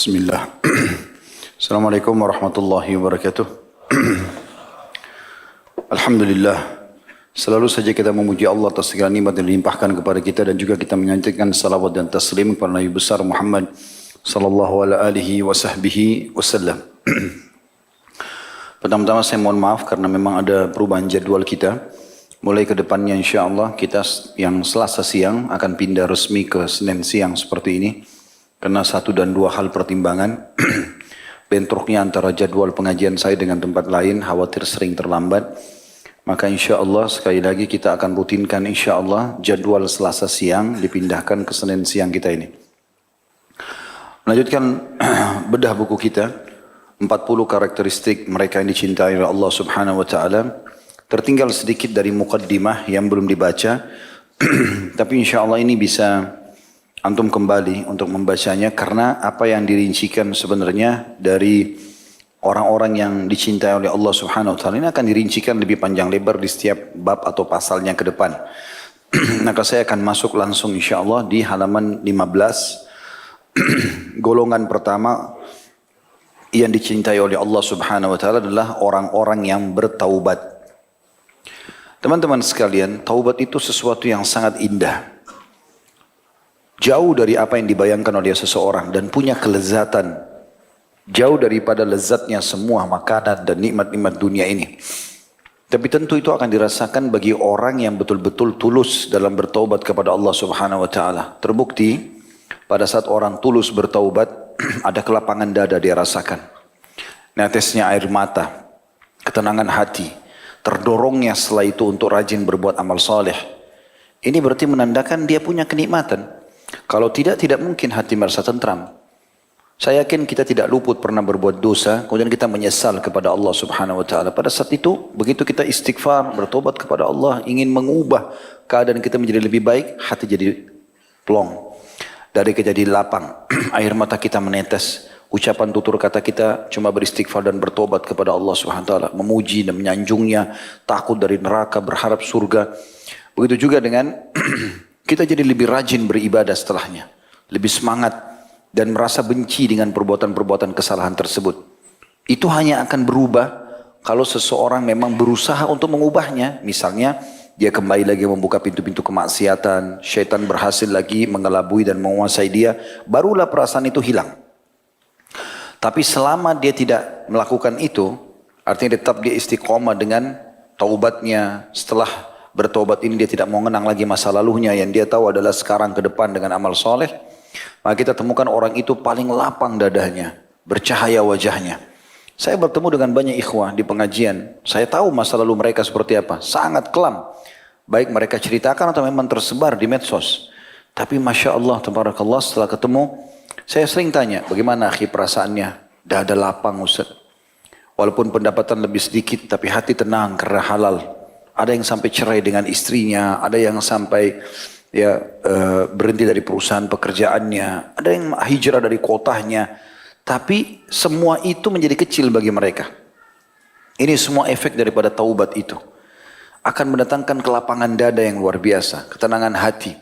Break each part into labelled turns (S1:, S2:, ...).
S1: Bismillah. Assalamualaikum warahmatullahi wabarakatuh. Alhamdulillah. Selalu saja kita memuji Allah atas segala nikmat yang dilimpahkan kepada kita dan juga kita menyanjungkan salawat dan taslim kepada Nabi besar Muhammad sallallahu alaihi wasallam. Pertama-tama saya mohon maaf karena memang ada perubahan jadwal kita. Mulai ke depannya insyaAllah kita yang Selasa siang akan pindah resmi ke Senin siang seperti ini. Karena satu dan dua hal pertimbangan, bentroknya antara jadwal pengajian saya dengan tempat lain, khawatir sering terlambat. Maka insya Allah sekali lagi kita akan rutinkan insya Allah jadwal Selasa siang dipindahkan ke Senin siang kita ini. Melanjutkan bedah buku kita, 40 karakteristik mereka yang dicintai oleh Allah Subhanahu Wa Taala. Tertinggal sedikit dari muqaddimah yang belum dibaca, tapi insya Allah ini bisa antum kembali untuk membacanya karena apa yang dirincikan sebenarnya dari orang-orang yang dicintai oleh Allah Subhanahu Wa Taala ini akan dirincikan lebih panjang lebar di setiap bab atau pasalnya ke depan. Maka saya akan masuk langsung insya Allah di halaman 15. Golongan pertama yang dicintai oleh Allah Subhanahu Wa Taala adalah orang-orang yang bertaubat. Teman-teman sekalian, taubat itu sesuatu yang sangat indah. Jauh dari apa yang dibayangkan oleh seseorang dan punya kelezatan. Jauh daripada lezatnya semua makanan dan nikmat-nikmat dunia ini. Tapi tentu itu akan dirasakan bagi orang yang betul-betul tulus dalam bertaubat kepada Allah Subhanahu Wa Taala. Terbukti pada saat orang tulus bertaubat ada kelapangan dada dia rasakan. Netesnya air mata, ketenangan hati, terdorongnya setelah itu untuk rajin berbuat amal saleh. Ini berarti menandakan dia punya kenikmatan. Kalau tidak mungkin hati merasa tentram. Saya yakin kita tidak luput pernah berbuat dosa, kemudian kita menyesal kepada Allah Subhanahu Wa Taala. Pada saat itu, begitu kita istighfar, bertobat kepada Allah, ingin mengubah keadaan kita menjadi lebih baik, hati jadi plong. Dari kita jadi lapang, air mata kita menetes. Ucapan tutur kata kita cuma beristighfar dan bertobat kepada Allah Subhanahu Wa Taala, memuji dan menyanjungnya, takut dari neraka, berharap surga. Begitu juga dengan kita jadi lebih rajin beribadah setelahnya. Lebih semangat dan merasa benci dengan perbuatan-perbuatan kesalahan tersebut. Itu hanya akan berubah kalau seseorang memang berusaha untuk mengubahnya. Misalnya dia kembali lagi membuka pintu-pintu kemaksiatan. Syaitan berhasil lagi mengelabui dan menguasai dia. Barulah perasaan itu hilang. Tapi selama dia tidak melakukan itu, artinya tetap dia istiqomah dengan taubatnya setelah bertobat ini dia tidak mau mengenang lagi masa lalunya yang dia tahu adalah sekarang ke depan dengan amal soleh. Maka kita temukan orang itu paling lapang dadanya, bercahaya wajahnya. Saya bertemu dengan banyak ikhwah di pengajian. Saya tahu masa lalu mereka seperti apa. Sangat kelam. Baik mereka ceritakan atau memang tersebar di medsos. Tapi Masya Allah, tabarakallah setelah ketemu, saya sering tanya, bagaimana akhi perasaannya? Dada lapang Ustaz. Walaupun pendapatan lebih sedikit, tapi hati tenang karena halal. Ada yang sampai cerai dengan istrinya, ada yang sampai berhenti dari perusahaan pekerjaannya, ada yang hijrah dari kotanya. Tapi semua itu menjadi kecil bagi mereka. Ini semua efek daripada taubat itu. Akan mendatangkan kelapangan dada yang luar biasa, ketenangan hati.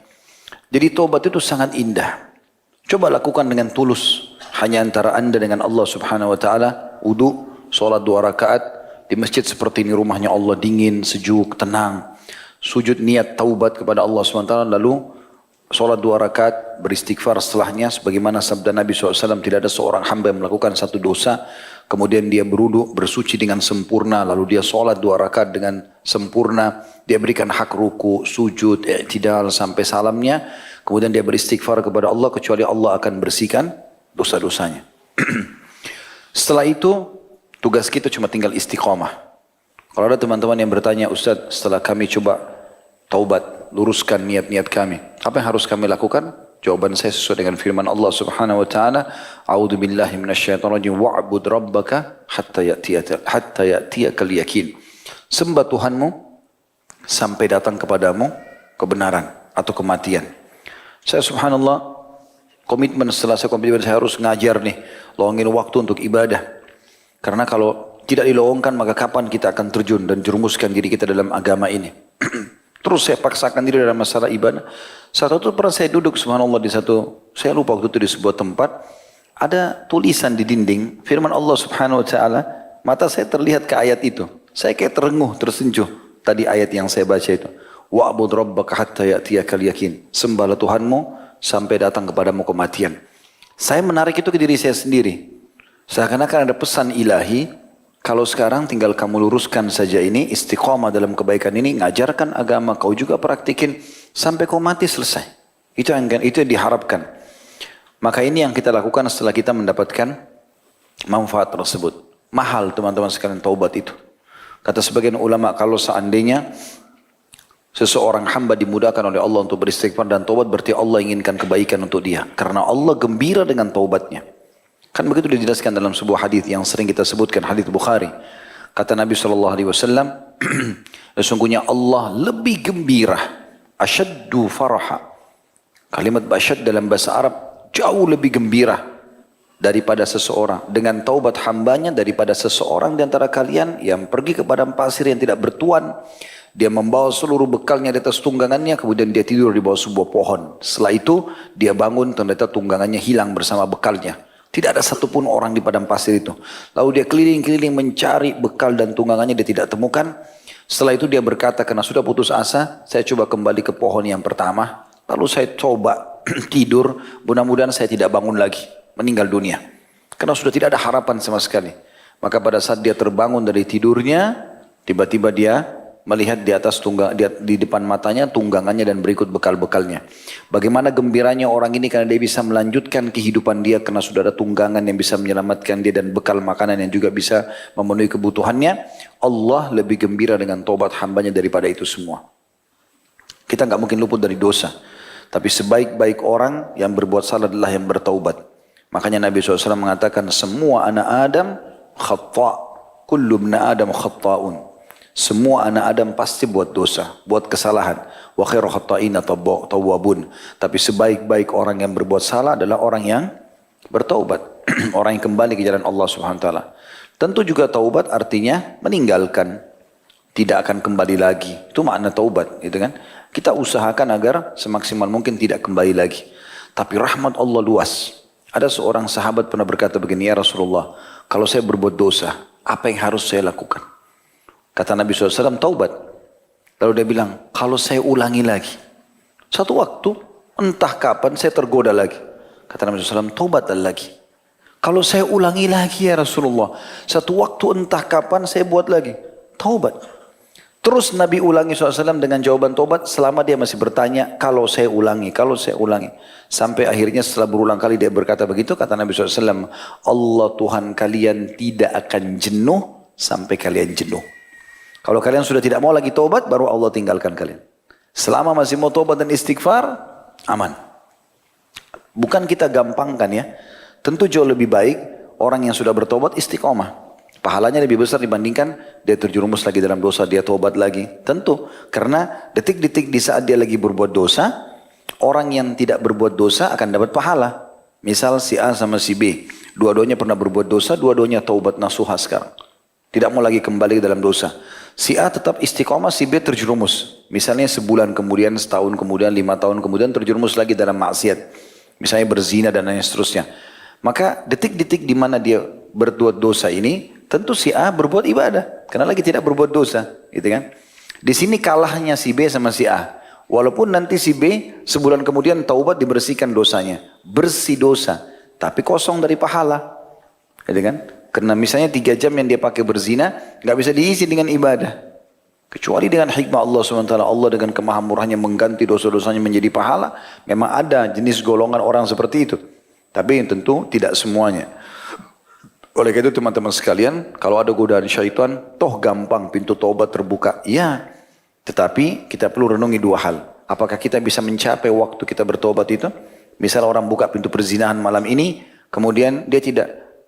S1: Jadi taubat itu sangat indah. Coba lakukan dengan tulus. Hanya antara anda dengan Allah Subhanahu Wa Taala, wudu, sholat 2 rakaat, di masjid seperti ini rumahnya Allah dingin, sejuk, tenang. Sujud niat taubat kepada Allah SWT. Lalu sholat 2 rakaat beristighfar setelahnya. Sebagaimana sabda Nabi SAW, tidak ada seorang hamba yang melakukan satu dosa. Kemudian dia berwudu, bersuci dengan sempurna. Lalu dia sholat 2 rakaat dengan sempurna. Dia berikan hak ruku, sujud, i'tidal sampai salamnya. Kemudian dia beristighfar kepada Allah. Kecuali Allah akan bersihkan dosa-dosanya. Setelah itu tugas kita cuma tinggal istiqomah. Kalau ada teman-teman yang bertanya, Ustaz, setelah kami coba taubat, luruskan niat-niat kami, apa yang harus kami lakukan? Jawaban saya sesuai dengan firman Allah Subhanahu Wa Taala, A'udzu billahi minasyaitonir rajim, wa'bud rabbaka hatta ya'tiyakal yakin. Sembah Tuhanmu sampai datang kepadamu kebenaran atau kematian. Saya subhanallah, komitmen setelah saya komitmen saya harus ngajar nih, luangin waktu untuk ibadah. Karena kalau tidak dilowongkan maka kapan kita akan terjun dan jerumuskan diri kita dalam agama ini. Terus saya paksakan diri dalam masalah ibadah. Saat itu pernah saya duduk subhanallah di satu, saya lupa waktu itu di sebuah tempat. ada tulisan di dinding, firman Allah Subhanahu wa taala, mata saya terlihat ke ayat itu. Saya kayak terenguh, tersentuh tadi ayat yang saya baca itu. Wa'bud rabbaka hatta ya'tiyakal yakin. Sembahlah Tuhanmu sampai datang kepadamu kematian. Saya menarik itu ke diri saya sendiri. Seakan-akan ada pesan ilahi, kalau sekarang tinggal kamu luruskan saja ini, istiqamah dalam kebaikan ini, ngajarkan agama, kau juga praktikin sampai kau mati selesai. Itu yang diharapkan. Maka ini yang kita lakukan setelah kita mendapatkan manfaat tersebut. Mahal teman-teman sekalian taubat itu. Kata sebagian ulama, kalau seandainya seseorang hamba dimudahkan oleh Allah untuk beristighfar dan taubat, berarti Allah inginkan kebaikan untuk dia. Karena Allah gembira dengan taubatnya. Kan begitu dijelaskan dalam sebuah hadis yang sering kita sebutkan, hadis Bukhari. Kata Nabi SAW, sesungguhnya Allah lebih gembira, asyaddu faraha. Kalimat asyad dalam bahasa Arab jauh lebih gembira daripada seseorang dengan taubat hambanya, daripada seseorang di antara kalian yang pergi ke padang pasir yang tidak bertuan. Dia membawa seluruh bekalnya di atas tunggangannya, kemudian dia tidur di bawah sebuah pohon. Setelah itu dia bangun, ternyata tunggangannya hilang bersama bekalnya. Tidak ada satupun orang di padang pasir itu. Lalu dia keliling-keliling mencari bekal dan tunggangannya, dia tidak temukan. Setelah itu dia berkata, karena sudah putus asa, saya coba kembali ke pohon yang pertama. Lalu saya coba tidur, mudah-mudahan saya tidak bangun lagi, meninggal dunia. Karena sudah tidak ada harapan sama sekali. Maka pada saat dia terbangun dari tidurnya, tiba-tiba dia melihat di atas di depan matanya tunggangannya dan berikut bekal-bekalnya. Bagaimana gembiranya orang ini karena dia bisa melanjutkan kehidupan dia karena sudah ada tunggangan yang bisa menyelamatkan dia dan bekal makanan yang juga bisa memenuhi kebutuhannya. Allah lebih gembira dengan taubat hambanya daripada itu semua. Kita nggak mungkin luput dari dosa. Tapi sebaik-baik orang yang berbuat salah adalah yang bertaubat. Makanya Nabi SAW mengatakan semua anak Adam khata'. Kullu ibna Adam khata'un. Semua anak Adam pasti buat dosa, buat kesalahan. Wa khairu khata'ina tawwabun. Tapi sebaik-baik orang yang berbuat salah adalah orang yang bertaubat. Orang yang kembali ke jalan Allah Subhanahu wa taala. Tentu juga taubat artinya meninggalkan, tidak akan kembali lagi. Itu makna taubat, gitu kan? Kita usahakan agar semaksimal mungkin tidak kembali lagi. Tapi rahmat Allah luas. Ada seorang sahabat pernah berkata begini, ya Rasulullah, kalau saya berbuat dosa, apa yang harus saya lakukan? Kata Nabi SAW, taubat. Lalu dia bilang, kalau saya ulangi lagi. Satu waktu, entah kapan saya tergoda lagi. Kata Nabi SAW, taubatlah lagi. Kalau saya ulangi lagi ya Rasulullah. Satu waktu entah kapan saya buat lagi. Taubat. Terus Nabi ulangi SAW dengan jawaban taubat. Selama dia masih bertanya, kalau saya ulangi, kalau saya ulangi. Sampai akhirnya setelah berulang kali dia berkata begitu. Kata Nabi SAW, Allah Tuhan kalian tidak akan jenuh sampai kalian jenuh. Kalau kalian sudah tidak mau lagi taubat, baru Allah tinggalkan kalian. Selama masih mau taubat dan istighfar, aman. Bukan kita gampangkan ya. Tentu jauh lebih baik orang yang sudah bertobat istiqomah. Pahalanya lebih besar dibandingkan dia terjerumus lagi dalam dosa, dia taubat lagi. Tentu, karena detik-detik di saat dia lagi berbuat dosa, orang yang tidak berbuat dosa akan dapat pahala. Misal si A sama si B, dua-duanya pernah berbuat dosa, dua-duanya taubat nasuha sekarang. Tidak mau lagi kembali ke dalam dosa. Si A tetap istiqomah, si B terjerumus. Misalnya sebulan kemudian, setahun kemudian, 5 tahun kemudian terjerumus lagi dalam maksiat. Misalnya berzina dan lain seterusnya. Maka detik-detik di mana dia berbuat dosa ini, tentu si A berbuat ibadah. Karena lagi tidak berbuat dosa. Gitu kan? Di sini kalahnya si B sama si A. Walaupun nanti si B sebulan kemudian taubat dibersihkan dosanya. Bersih dosa. Tapi kosong dari pahala. Gitu kan? Karena misalnya 3 jam yang dia pakai berzina, nggak bisa diisi dengan ibadah. Kecuali dengan hikmah Allah SWT, Allah dengan kemahamurahnya mengganti dosa-dosanya menjadi pahala. Memang ada jenis golongan orang seperti itu. Tapi tentu tidak semuanya. Oleh karena itu teman-teman sekalian, kalau ada godaan syaitan, toh gampang pintu taubat terbuka. Ya, tetapi kita perlu renungi 2 hal. Apakah kita bisa mencapai waktu kita bertobat itu? Misal orang buka pintu perzinahan malam ini, kemudian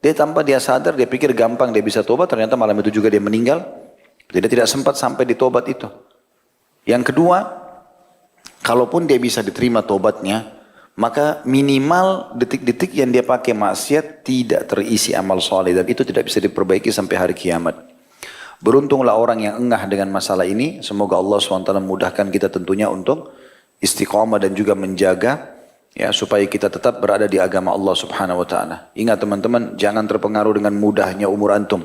S1: dia tanpa dia sadar, dia pikir gampang dia bisa tobat, ternyata malam itu juga dia meninggal. Jadi dia tidak sempat sampai di tobat itu. Yang kedua, kalaupun dia bisa diterima tobatnya, maka minimal detik-detik yang dia pakai maksiat tidak terisi amal soleh, dan itu tidak bisa diperbaiki sampai hari kiamat. Beruntunglah orang yang engah dengan masalah ini. Semoga Allah SWT memudahkan kita tentunya untuk istiqamah dan juga menjaga Ya, supaya kita tetap berada di agama Allah Subhanahu wa taala. Ingat teman-teman, jangan terpengaruh dengan mudahnya umur antum.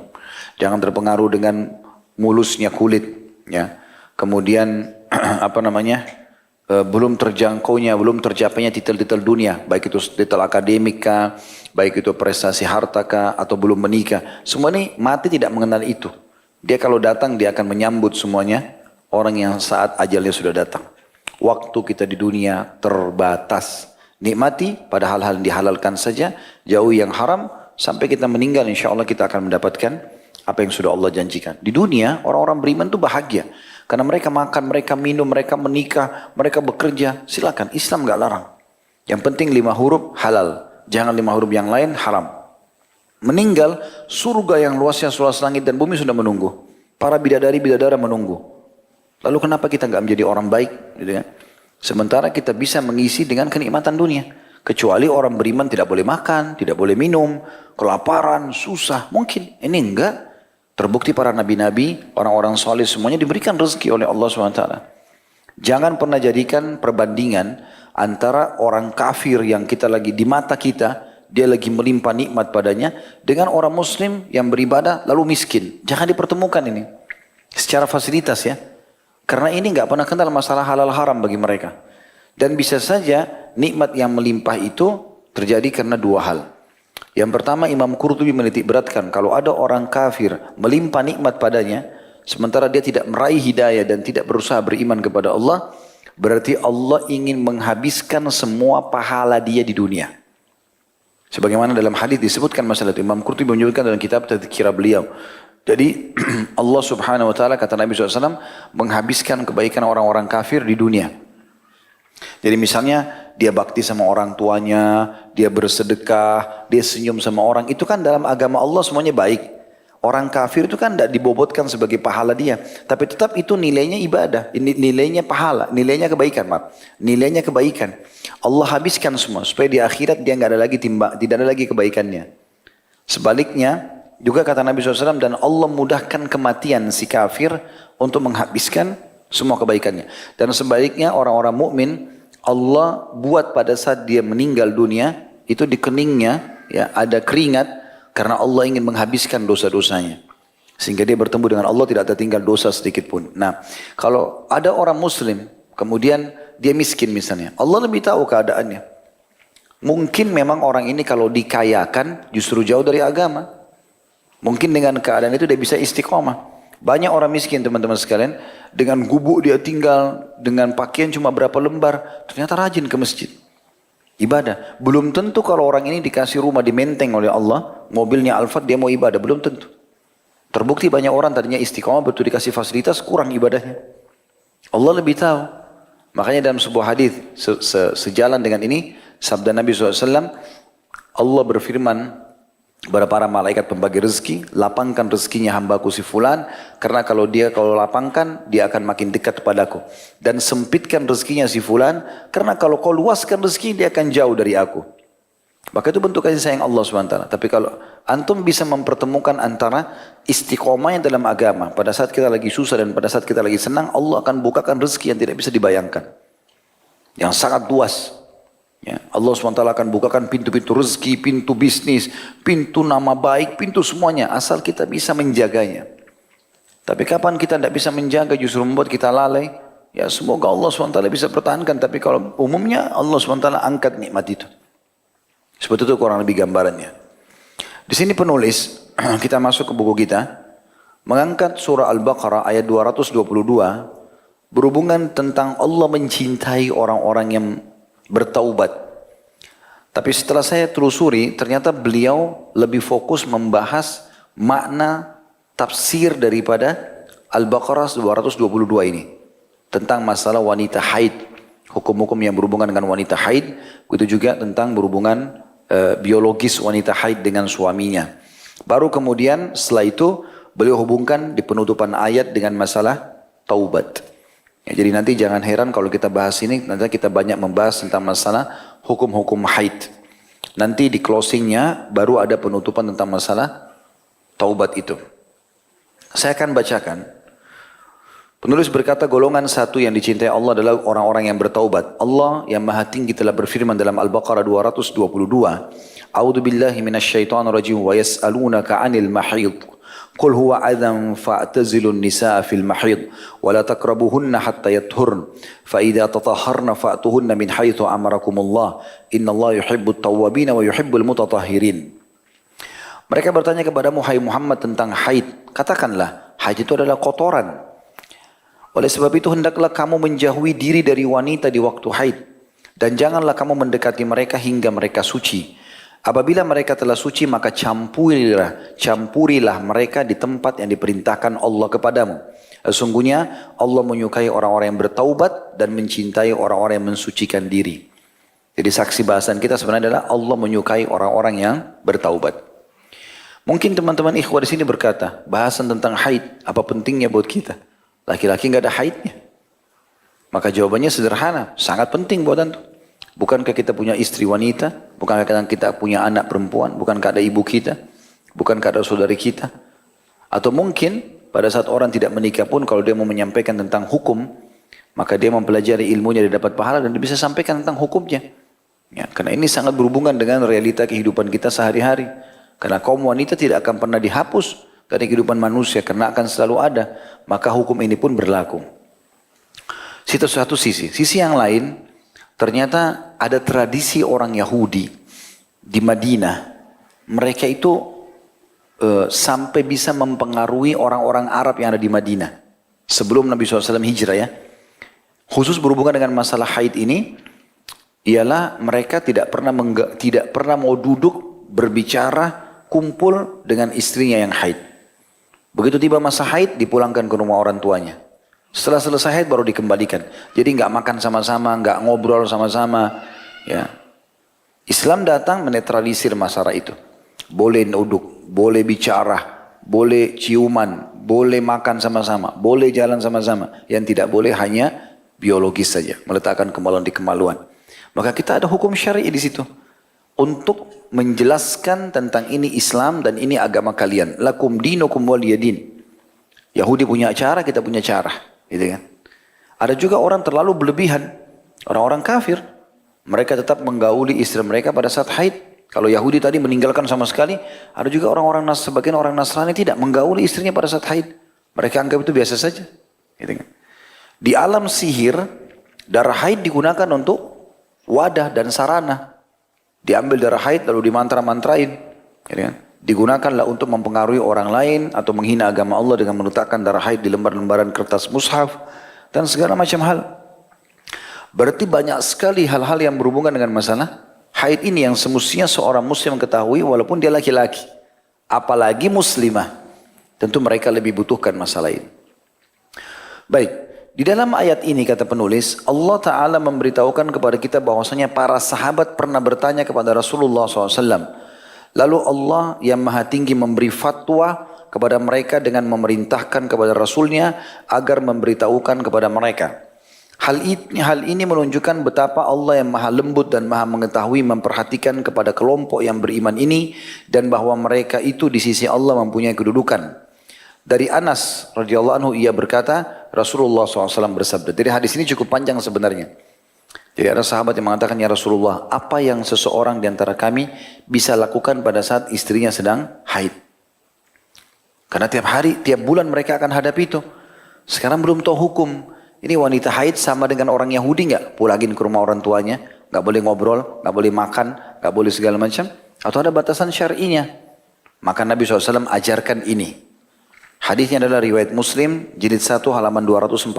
S1: Jangan terpengaruh dengan mulusnya kulit, ya. Kemudian apa namanya? Belum terjangkaunya, belum tercapainya titel-titel dunia, baik itu titel akademik kah, baik itu prestasi harta kah, atau belum menikah. Semua ini mati tidak mengenal itu. Dia kalau datang dia akan menyambut semuanya orang yang saat ajalnya sudah datang. Waktu kita di dunia terbatas. Nikmati pada hal-hal yang dihalalkan saja, jauhi yang haram, sampai kita meninggal insya Allah kita akan mendapatkan apa yang sudah Allah janjikan. Di dunia orang-orang beriman itu bahagia. Karena mereka makan, mereka minum, mereka menikah, mereka bekerja. Silakan, Islam gak larang. Yang penting 5 huruf halal. Jangan 5 huruf yang lain haram. Meninggal, surga yang luasnya seluas langit dan bumi sudah menunggu. Para bidadari-bidadara menunggu. Lalu kenapa kita gak menjadi orang baik? Gitu kan? Sementara kita bisa mengisi dengan kenikmatan dunia. Kecuali orang beriman tidak boleh makan, tidak boleh minum, kelaparan, susah. Mungkin, ini enggak. Terbukti para nabi-nabi, orang-orang soleh semuanya diberikan rezeki oleh Allah SWT. Jangan pernah jadikan perbandingan antara orang kafir yang kita lagi di mata kita, dia lagi melimpah nikmat padanya, dengan orang muslim yang beribadah lalu miskin. Jangan dipertemukan ini. Secara fasilitas ya. Karena ini nggak pernah kenal masalah halal haram bagi mereka. Dan bisa saja nikmat yang melimpah itu terjadi karena 2 hal. Yang pertama Imam Qurtubi menitik beratkan, kalau ada orang kafir melimpah nikmat padanya, sementara dia tidak meraih hidayah dan tidak berusaha beriman kepada Allah, berarti Allah ingin menghabiskan semua pahala dia di dunia. Sebagaimana dalam hadis disebutkan masalah itu, Imam Qurtubi menyebutkan dalam kitab Tadhkirah beliau. Jadi Allah Subhanahu wa taala kata Nabi SAW menghabiskan kebaikan orang-orang kafir di dunia. Jadi misalnya dia bakti sama orang tuanya, dia bersedekah, dia senyum sama orang, itu kan dalam agama Allah semuanya baik. Orang kafir itu kan tidak dibobotkan sebagai pahala dia, tapi tetap itu nilainya ibadah, nilainya pahala, nilainya kebaikan, maaf. Nilainya kebaikan. Allah habiskan semua supaya di akhirat dia nggak ada lagi tidak ada lagi kebaikannya. Sebaliknya juga kata Nabi SAW, dan Allah mudahkan kematian si kafir untuk menghabiskan semua kebaikannya. Dan sebaliknya orang-orang mukmin Allah buat pada saat dia meninggal dunia itu di keningnya ya ada keringat karena Allah ingin menghabiskan dosa-dosanya. Sehingga dia bertemu dengan Allah tidak tertinggal dosa sedikit pun. Nah, kalau ada orang muslim kemudian dia miskin misalnya, Allah lebih tahu keadaannya. Mungkin memang orang ini kalau dikayakan justru jauh dari agama. Mungkin dengan keadaan itu dia bisa istiqomah. Banyak orang miskin teman-teman sekalian, dengan gubuk dia tinggal, dengan pakaian cuma berapa lembar, ternyata rajin ke masjid. Ibadah. Belum tentu kalau orang ini dikasih rumah di Menteng oleh Allah, mobilnya Alphard dia mau ibadah, belum tentu. Terbukti banyak orang tadinya istiqomah, betul dikasih fasilitas, kurang ibadahnya. Allah lebih tahu. Makanya dalam sebuah hadis sejalan dengan ini, sabda Nabi SAW, Allah berfirman, kepada para malaikat pembagi rezeki, lapangkan rezekinya hambaku si fulan, karena kalau lapangkan, dia akan makin dekat kepadaku. Dan sempitkan rezekinya si fulan, karena kalau kau luaskan rezeki, dia akan jauh dari aku. Maka itu bentuk kasih sayang Allah SWT. Tapi kalau antum bisa mempertemukan antara istiqomahnya dalam agama, pada saat kita lagi susah dan pada saat kita lagi senang, Allah akan bukakan rezeki yang tidak bisa dibayangkan. Yang sangat luas. Ya, Allah SWT akan bukakan pintu-pintu rezeki, pintu bisnis, pintu nama baik, pintu semuanya. Asal kita bisa menjaganya. Tapi kapan kita tidak bisa menjaga justru membuat kita lalai. Ya semoga Allah SWT bisa pertahankan. Tapi kalau umumnya Allah SWT angkat nikmat itu. Seperti itu kurang lebih gambarannya. Di sini penulis, kita masuk ke buku kita. Mengangkat surah Al-Baqarah ayat 222. Berhubungan tentang Allah mencintai orang-orang yang bertaubat. Tapi setelah saya telusuri, ternyata beliau lebih fokus membahas makna tafsir daripada Al-Baqarah 222 ini. Tentang masalah wanita haid. Hukum-hukum yang berhubungan dengan wanita haid. Begitu juga tentang berhubungan biologis wanita haid dengan suaminya. Baru kemudian setelah itu beliau hubungkan di penutupan ayat dengan masalah taubat. Ya, jadi nanti jangan heran kalau kita bahas ini, nanti kita banyak membahas tentang masalah hukum-hukum haid. Nanti di closingnya baru ada penutupan tentang masalah taubat itu. Saya akan bacakan Penulis berkata golongan satu yang dicintai Allah adalah orang-orang yang bertaubat. Allah yang maha tinggi telah berfirman dalam Al-Baqarah 222. A'udzu billahi minasyaitonir rajim wa yas'alunaka 'anil mahid. Qul huwa adhan fa'tazilun nisaa fil mahid wa la taqrabuhunna hatta yathurn fa idza tatahharna fa'tuhunna min haitsu amarakumullah innallaha yuhibbut tawwabin wa yuhibbul mutatahhirin. Mereka bertanya kepada Muhammad tentang haid. Katakanlah, haid itu adalah kotoran. Oleh sebab itu hendaklah kamu menjauhi diri dari wanita di waktu haid dan janganlah kamu mendekati mereka hingga mereka suci. Apabila mereka telah suci maka campurilah mereka di tempat yang diperintahkan Allah kepadamu. Sesungguhnya Allah menyukai orang-orang yang bertaubat dan mencintai orang-orang yang mensucikan diri. Jadi saksi bahasan kita sebenarnya adalah Allah menyukai orang-orang yang bertaubat. Mungkin teman-teman ikhwah di sini berkata, bahasan tentang haid apa pentingnya buat kita? Laki-laki nggak ada haidnya. Maka jawabannya sederhana, sangat penting buat antum. Bukankah kita punya istri wanita? Bukankah kita punya anak perempuan? Bukankah ada ibu kita? Bukankah ada saudari kita? Atau mungkin pada saat orang tidak menikah pun kalau dia mau menyampaikan tentang hukum, maka dia mempelajari ilmunya, dia dapat pahala dan dia bisa sampaikan tentang hukumnya. Ya, karena ini sangat berhubungan dengan realita kehidupan kita sehari-hari. Karena kaum wanita tidak akan pernah dihapus dari kehidupan manusia karena akan selalu ada. Maka hukum ini pun berlaku. Itu satu sisi. Sisi yang lain, ternyata ada tradisi orang Yahudi di Madinah. Mereka itu sampai bisa mempengaruhi orang-orang Arab yang ada di Madinah. Sebelum Nabi SAW hijrah ya. Khusus berhubungan dengan masalah haid ini, ialah mereka tidak pernah mau duduk berbicara kumpul dengan istrinya yang haid. Begitu tiba masa haid dipulangkan ke rumah orang tuanya. Setelah selesai haid baru dikembalikan. Jadi nggak makan sama-sama, nggak ngobrol sama-sama. Ya. Islam datang menetralisir masalah itu. Boleh duduk, boleh bicara, boleh ciuman, boleh makan sama-sama, boleh jalan sama-sama. Yang tidak boleh hanya biologis saja, meletakkan kemaluan di kemaluan. Maka kita ada hukum syar'i di situ untuk menjelaskan tentang ini Islam dan ini agama kalian. Lakum dinukum waliyadin. Yahudi punya cara, kita punya cara. Gitu kan? Ada juga orang terlalu berlebihan, orang-orang kafir, mereka tetap menggauli istri mereka pada saat haid. Kalau Yahudi tadi meninggalkan sama sekali, ada juga sebagian orang Nasrani tidak menggauli istrinya pada saat haid. Mereka anggap itu biasa saja. Gitu kan? Di alam sihir, darah haid digunakan untuk wadah dan sarana. Diambil darah haid lalu dimantra-mantrain. Gitu kan? Digunakanlah untuk mempengaruhi orang lain atau menghina agama Allah dengan meletakkan darah haid di lembar-lembaran kertas mushaf dan segala macam hal. Berarti banyak sekali hal-hal yang berhubungan dengan masalah haid ini yang semestinya seorang muslim ketahui walaupun dia laki-laki. Apalagi muslimah. Tentu mereka lebih butuhkan masalah ini. Baik, di dalam ayat ini kata penulis, Allah Ta'ala memberitahukan kepada kita bahwasanya para sahabat pernah bertanya kepada Rasulullah SAW. Lalu Allah yang maha tinggi memberi fatwa kepada mereka dengan memerintahkan kepada Rasulnya agar memberitahukan kepada mereka. Hal ini menunjukkan betapa Allah yang maha lembut dan maha mengetahui memperhatikan kepada kelompok yang beriman ini dan bahwa mereka itu di sisi Allah mempunyai kedudukan. Dari Anas radhiyallahu anhu ia berkata, Rasulullah SAW bersabda. Jadi hadis ini cukup panjang sebenarnya. Jadi ada sahabat yang mengatakan, ya Rasulullah, apa yang seseorang di antara kami bisa lakukan pada saat istrinya sedang haid? Karena tiap hari, tiap bulan mereka akan hadapi itu. Sekarang belum tahu hukum. Ini wanita haid sama dengan orang Yahudi nggak? Pulangin ke rumah orang tuanya, nggak boleh ngobrol, nggak boleh makan, nggak boleh segala macam. Atau ada batasan syar'inya. Maka Nabi SAW ajarkan ini. Hadisnya adalah riwayat Muslim, jilid 1 halaman 246.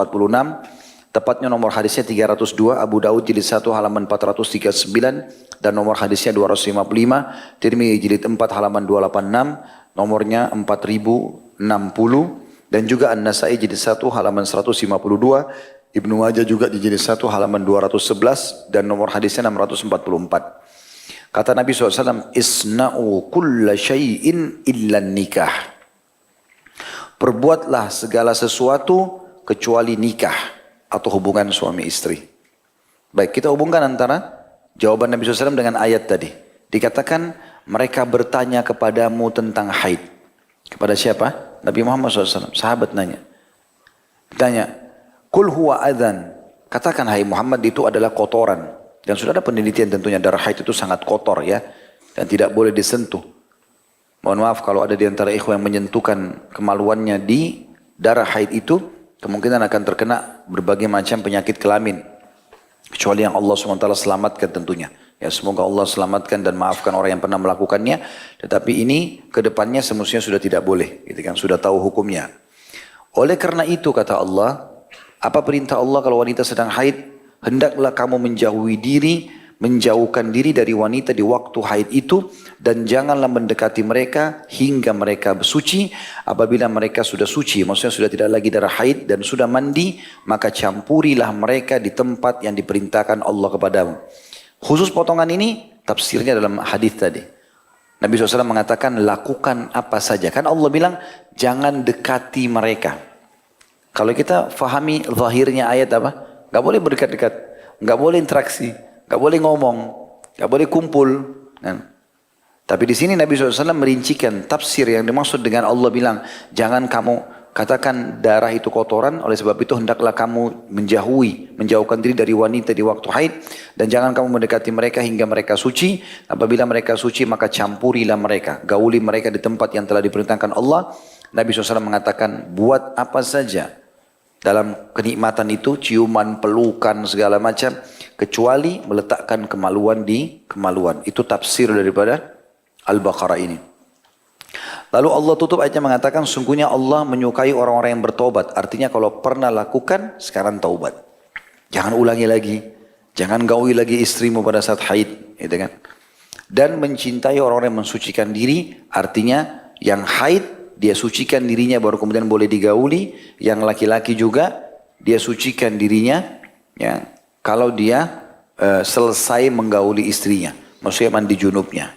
S1: Tepatnya nomor hadisnya 302, Abu Daud jilid 1 halaman 439 dan nomor hadisnya 255, Tirmidzi jilid 4 halaman 286, nomornya 4060 dan juga An-Nasai jilid 1 halaman 152, Ibnu Majah juga di jilid 1 halaman 211 dan nomor hadisnya 644. Kata Nabi SAW, Isna'u kulla syai'in illa nikah. Perbuatlah segala sesuatu kecuali nikah atau hubungan suami istri. Baik, kita hubungkan antara jawaban Nabi SAW dengan ayat tadi. Dikatakan mereka bertanya kepadamu tentang haid. Kepada siapa? Nabi Muhammad SAW. Sahabat nanya. Ditanya, "Qul huwa adzan." Katakan hai Muhammad, itu adalah kotoran. Dan sudah ada penelitian tentunya darah haid itu sangat kotor ya. Dan tidak boleh disentuh. Mohon maaf kalau ada di antara ikhwan yang menyentuhkan kemaluannya di darah haid itu, kemungkinan akan terkena berbagai macam penyakit kelamin. Kecuali yang Allah SWT selamatkan tentunya. Ya, semoga Allah selamatkan dan maafkan orang yang pernah melakukannya. Tetapi ini kedepannya semestinya sudah tidak boleh. Gitu kan, sudah tahu hukumnya. Oleh karena itu kata Allah, apa perintah Allah kalau wanita sedang haid? Hendaklah kamu menjauhi diri, menjauhkan diri dari wanita di waktu haid itu, dan janganlah mendekati mereka hingga mereka bersuci. Apabila mereka sudah suci, maksudnya sudah tidak lagi darah haid dan sudah mandi, maka campurilah mereka di tempat yang diperintahkan Allah kepadamu. Khusus potongan ini tafsirnya dalam hadis tadi. Nabi SAW mengatakan lakukan apa saja. Kan Allah bilang jangan dekati mereka. Kalau kita fahami zahirnya ayat apa? Gak boleh berdekat-dekat, gak boleh interaksi, gak boleh ngomong, gak boleh kumpul. Tapi di sini Nabi SAW merincikan tafsir yang dimaksud dengan Allah bilang jangan kamu katakan darah itu kotoran, oleh sebab itu hendaklah kamu menjauhkan diri dari wanita di waktu haid, dan jangan kamu mendekati mereka hingga mereka suci. Apabila mereka suci maka campurilah mereka, gauli mereka di tempat yang telah diperintahkan Allah. Nabi SAW mengatakan buat apa saja dalam kenikmatan itu, ciuman, pelukan, segala macam, kecuali meletakkan kemaluan di kemaluan. Itu tafsir daripada Al-Baqarah ini. Lalu Allah tutup ayatnya mengatakan, sungguhnya Allah menyukai orang-orang yang bertobat. Artinya kalau pernah lakukan, sekarang taubat. Jangan ulangi lagi. Jangan gauli lagi istrimu pada saat haid. Gitu kan? Dan mencintai orang-orang yang mensucikan diri. Artinya yang haid, dia sucikan dirinya baru kemudian boleh digauli. Yang laki-laki juga dia sucikan dirinya ya, kalau dia selesai menggauli istrinya. Maksudnya mandi junubnya.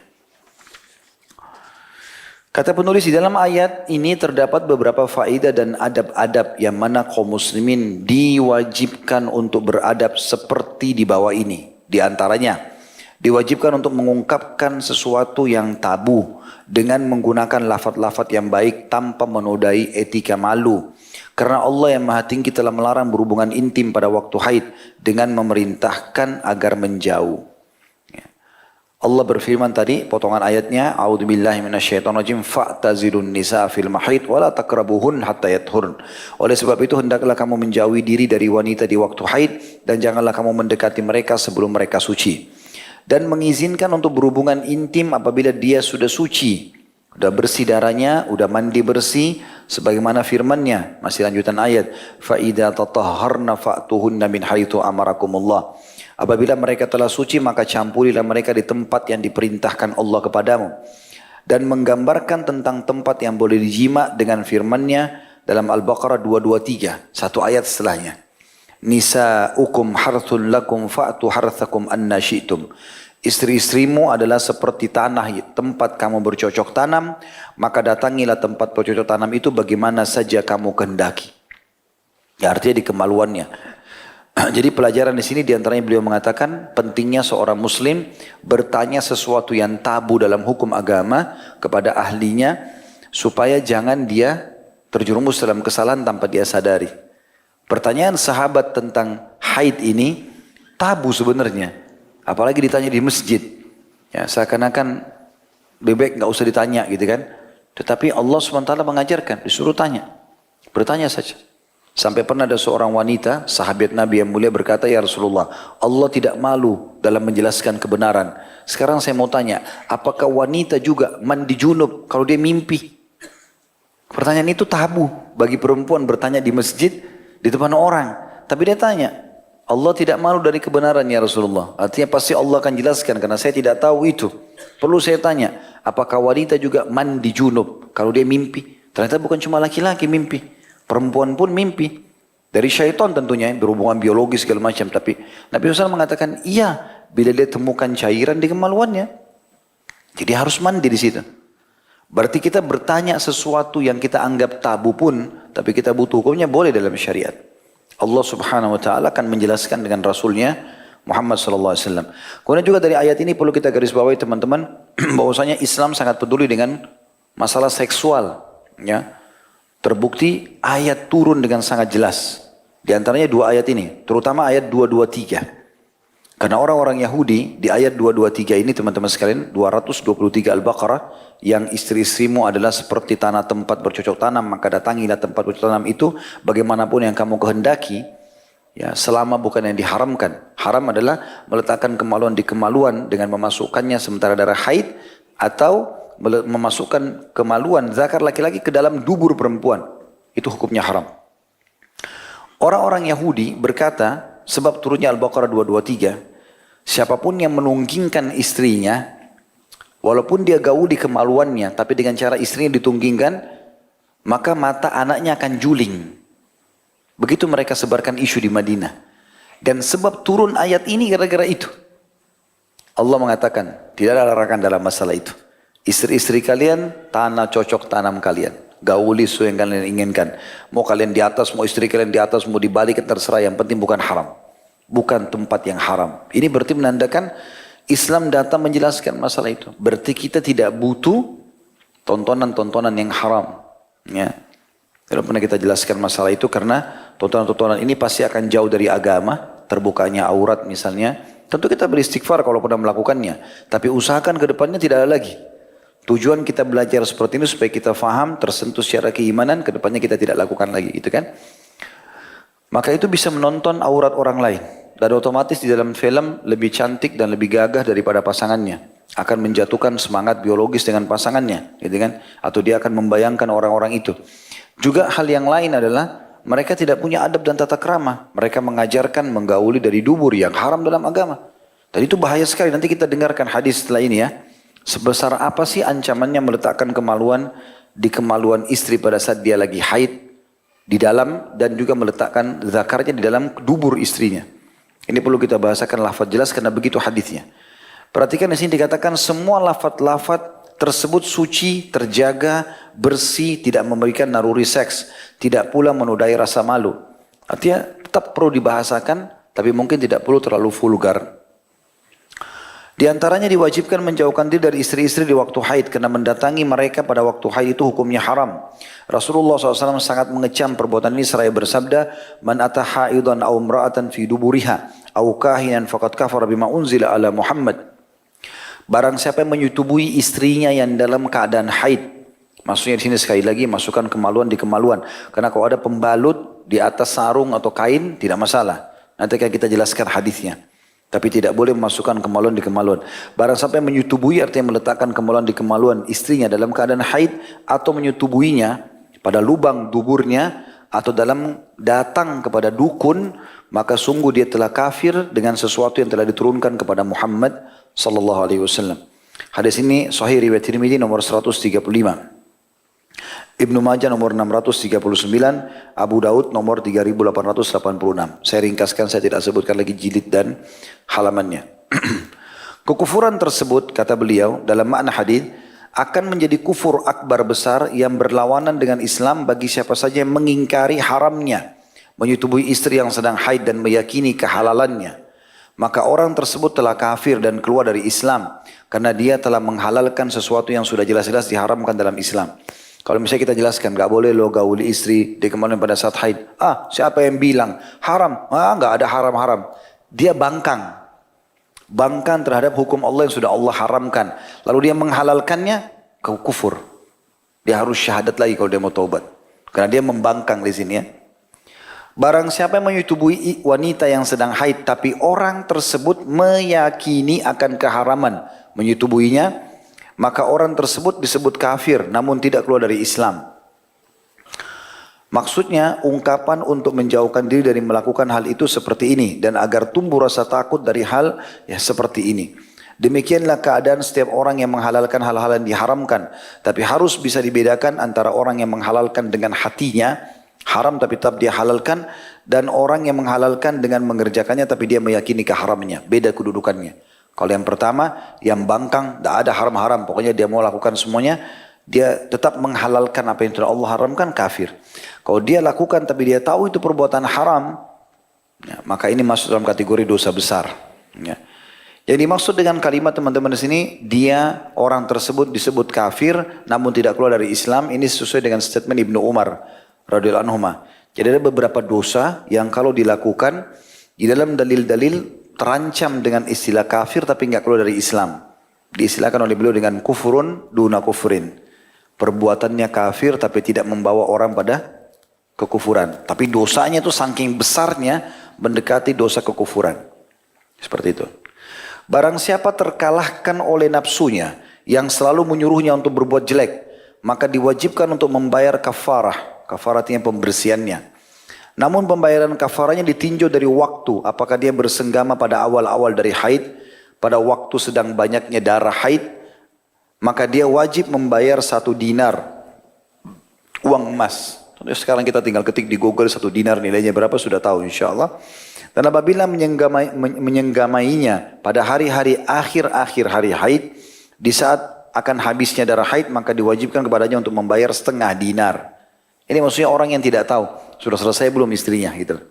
S1: Kata penulis di dalam ayat ini terdapat beberapa faedah dan adab-adab yang mana kaum muslimin diwajibkan untuk beradab seperti di bawah ini. Di antaranya diwajibkan untuk mengungkapkan sesuatu yang tabu dengan menggunakan lafaz-lafaz yang baik tanpa menodai etika malu. Karena Allah yang Maha Tinggi telah melarang berhubungan intim pada waktu haid dengan memerintahkan agar menjauh. Allah berfirman tadi, potongan ayatnya, A'udzubillahi minasyaitonirrajim, fa'tazilun nisa fil mahid wa la taqrabuhun hatta yathurn. Oleh sebab itu hendaklah kamu menjauhi diri dari wanita di waktu haid dan janganlah kamu mendekati mereka sebelum mereka suci. Dan mengizinkan untuk berhubungan intim apabila dia sudah suci, sudah bersih darahnya, sudah mandi bersih, sebagaimana firman-Nya, masih lanjutan ayat, fa idza tatahharna fa'tuhunna min haitsu amarakumullah. Apabila mereka telah suci maka campurilah mereka di tempat yang diperintahkan Allah kepadamu. Dan menggambarkan tentang tempat yang boleh dijima dengan firman-Nya dalam Al-Baqarah 223, satu ayat setelahnya. Nisa'ukum harthun lakum fa'tu harthakum anna syi'tum. Istri-istrimu adalah seperti tanah tempat kamu bercocok tanam, maka datangilah tempat bercocok tanam itu bagaimana saja kamu kehendaki. Ya, artinya di kemaluannya. Jadi pelajaran di sini diantaranya beliau mengatakan pentingnya seorang muslim bertanya sesuatu yang tabu dalam hukum agama kepada ahlinya supaya jangan dia terjerumus dalam kesalahan tanpa dia sadari. Pertanyaan sahabat tentang haid ini tabu sebenarnya, apalagi ditanya di masjid. Ya, seakan-akan bebek nggak usah ditanya gitu kan. Tetapi Allah SWT mengajarkan, disuruh tanya, bertanya saja. Sampai pernah ada seorang wanita, sahabat Nabi yang mulia berkata, ya Rasulullah, Allah tidak malu dalam menjelaskan kebenaran. Sekarang saya mau tanya, apakah wanita juga mandi junub kalau dia mimpi? Pertanyaan itu tabu bagi perempuan bertanya di masjid, di depan orang. Tapi dia tanya, Allah tidak malu dari kebenaran ya Rasulullah. Artinya pasti Allah akan jelaskan karena saya tidak tahu itu. Perlu saya tanya, apakah wanita juga mandi junub kalau dia mimpi? Ternyata bukan cuma laki-laki mimpi. Perempuan pun mimpi. Dari syaitan tentunya, berhubungan biologis segala macam. Tapi Nabi SAW mengatakan, iya, bila dia temukan cairan di kemaluannya. Jadi harus mandi di situ. Berarti kita bertanya sesuatu yang kita anggap tabu pun, tapi kita butuh hukumnya boleh dalam syariat. Allah Subhanahu Wa Taala akan menjelaskan dengan Rasulnya Muhammad Sallallahu Alaihi Wasallam. Kemudian juga dari ayat ini perlu kita garis bawahi teman-teman, bahwasanya Islam sangat peduli dengan masalah seksual. Ya. Terbukti ayat turun dengan sangat jelas. Di antaranya dua ayat ini, terutama ayat 223. Karena orang-orang Yahudi di ayat 223 ini teman-teman sekalian, 223 Al-Baqarah, yang istri-istrimu adalah seperti tanah tempat bercocok tanam, maka datangilah tempat bercocok tanam itu bagaimanapun yang kamu kehendaki, ya, selama bukan yang diharamkan. Haram adalah meletakkan kemaluan di kemaluan dengan memasukkannya sementara darah haid, atau memasukkan kemaluan zakar laki-laki ke dalam dubur perempuan. Itu hukumnya haram. Orang-orang Yahudi berkata, sebab turunnya Al-Baqarah 223, siapapun yang menunggingkan istrinya, walaupun dia gauli kemaluannya, tapi dengan cara istrinya ditunggingkan, maka mata anaknya akan juling. Begitu mereka sebarkan isu di Madinah. Dan sebab turun ayat ini gara-gara itu. Allah mengatakan, tidak ada larangan dalam masalah itu. Istri-istri kalian, tanah cocok tanam kalian. Gauli sesuai yang kalian inginkan. Mau kalian di atas, mau istri kalian di atas, mau dibalik, terserah. Yang penting bukan haram. Bukan tempat yang haram. Ini berarti menandakan Islam datang menjelaskan masalah itu. Berarti kita tidak butuh tontonan-tontonan yang haram. Ya. Tidak pernah kita jelaskan masalah itu karena tontonan-tontonan ini pasti akan jauh dari agama. Terbukanya aurat misalnya. Tentu kita beristighfar kalau pernah melakukannya. Tapi usahakan ke depannya tidak ada lagi. Tujuan kita belajar seperti ini supaya kita faham, tersentuh secara keimanan, ke depannya kita tidak lakukan lagi. Gitu kan? Maka itu bisa menonton aurat orang lain. Dan otomatis di dalam film lebih cantik dan lebih gagah daripada pasangannya. Akan menjatuhkan semangat biologis dengan pasangannya. Gitu kan? Atau dia akan membayangkan orang-orang itu. Juga hal yang lain adalah mereka tidak punya adab dan tata krama. Mereka mengajarkan menggauli dari dubur yang haram dalam agama. Dan itu bahaya sekali. Nanti kita dengarkan hadis setelah ini ya. Sebesar apa sih ancamannya meletakkan kemaluan di kemaluan istri pada saat dia lagi haid di dalam, dan juga meletakkan zakarnya di dalam dubur istrinya. Ini perlu kita bahasakan lafaz jelas karena begitu hadisnya. Perhatikan di sini dikatakan semua lafaz-lafaz tersebut suci, terjaga, bersih, tidak memberikan naruri seks, tidak pula menodai rasa malu. Artinya tetap perlu dibahasakan, tapi mungkin tidak perlu terlalu vulgar. Di antaranya diwajibkan menjauhkan diri dari istri-istri di waktu haid, karena mendatangi mereka pada waktu haid itu hukumnya haram. Rasulullah SAW sangat mengecam perbuatan ini seraya bersabda, "Man ata haidan aw imra'atan fi duburiha aw kahinan faqad kafara bima unzila ala Muhammad." Barang siapa yang menyetubui istrinya yang dalam keadaan haid, maksudnya di sini sekali lagi masukkan kemaluan di kemaluan, karena kalau ada pembalut di atas sarung atau kain tidak masalah. Nanti akan kita jelaskan hadisnya. Tapi tidak boleh memasukkan kemaluan di kemaluan. Barang siapa yang menyetubui artinya meletakkan kemaluan di kemaluan istrinya dalam keadaan haid, atau menyetubuinya pada lubang duburnya, atau dalam datang kepada dukun, maka sungguh dia telah kafir dengan sesuatu yang telah diturunkan kepada Muhammad sallallahu alaihi wasallam. Hadis ini sahih riwayat Tirmidzi nomor 135. Ibnu Majah nomor 639, Abu Daud nomor 3886. Saya ringkaskan, saya tidak sebutkan lagi jilid dan halamannya. Kekufuran tersebut, kata beliau dalam makna hadis, akan menjadi kufur akbar besar yang berlawanan dengan Islam bagi siapa saja yang mengingkari haramnya menyetubui istri yang sedang haid dan meyakini kehalalannya. Maka orang tersebut telah kafir dan keluar dari Islam karena dia telah menghalalkan sesuatu yang sudah jelas-jelas diharamkan dalam Islam. Kalau misalnya kita jelaskan, gak boleh lo gauli istri di kemaluan pada saat haid. Siapa yang bilang? Haram. Gak ada haram-haram. Dia bangkang. Bangkang terhadap hukum Allah yang sudah Allah haramkan. Lalu dia menghalalkannya, kufur. Dia harus syahadat lagi kalau dia mau taubat. Karena dia membangkang di sini ya. Barang siapa yang menyetubui wanita yang sedang haid, tapi orang tersebut meyakini akan keharaman menyetubuinya, maka orang tersebut disebut kafir namun tidak keluar dari Islam. Maksudnya ungkapan untuk menjauhkan diri dari melakukan hal itu seperti ini, dan agar tumbuh rasa takut dari hal ya seperti ini. Demikianlah keadaan setiap orang yang menghalalkan hal-hal yang diharamkan, tapi harus bisa dibedakan antara orang yang menghalalkan dengan hatinya, haram tapi tetap dia halalkan, dan orang yang menghalalkan dengan mengerjakannya tapi dia meyakini keharamannya. Beda kedudukannya. Kalau yang pertama, yang bangkang, tidak ada haram-haram, pokoknya dia mau lakukan semuanya, dia tetap menghalalkan apa yang telah Allah haramkan, kafir. Kalau dia lakukan tapi dia tahu itu perbuatan haram, ya, maka ini masuk dalam kategori dosa besar. Ya. Yang dimaksud dengan kalimat teman-teman di sini, dia orang tersebut disebut kafir namun tidak keluar dari Islam. Ini sesuai dengan statement Ibnu Umar radhiyallahu anhu. Jadi ada beberapa dosa yang kalau dilakukan di dalam dalil-dalil terancam dengan istilah kafir tapi nggak keluar dari Islam. Diistilahkan oleh beliau dengan kufurun duna kufrin. Perbuatannya kafir tapi tidak membawa orang pada kekufuran. Tapi dosanya itu saking besarnya mendekati dosa kekufuran. Seperti itu. Barang siapa terkalahkan oleh nafsunya yang selalu menyuruhnya untuk berbuat jelek, maka diwajibkan untuk membayar kafarah. Kafarah artinya pembersihannya. Namun pembayaran kafarahnya ditinjau dari waktu. Apakah dia bersenggama pada awal-awal dari haid, pada waktu sedang banyaknya darah haid, maka dia wajib membayar 1 dinar uang emas. Sekarang kita tinggal ketik di Google 1 dinar nilainya berapa sudah tahu insya Allah. Dan apabila menyenggamainya pada hari-hari akhir-akhir hari haid, di saat akan habisnya darah haid, maka diwajibkan kepadanya untuk membayar 1/2 dinar. Ini maksudnya orang yang tidak tahu, sudah selesai belum istrinya gitu.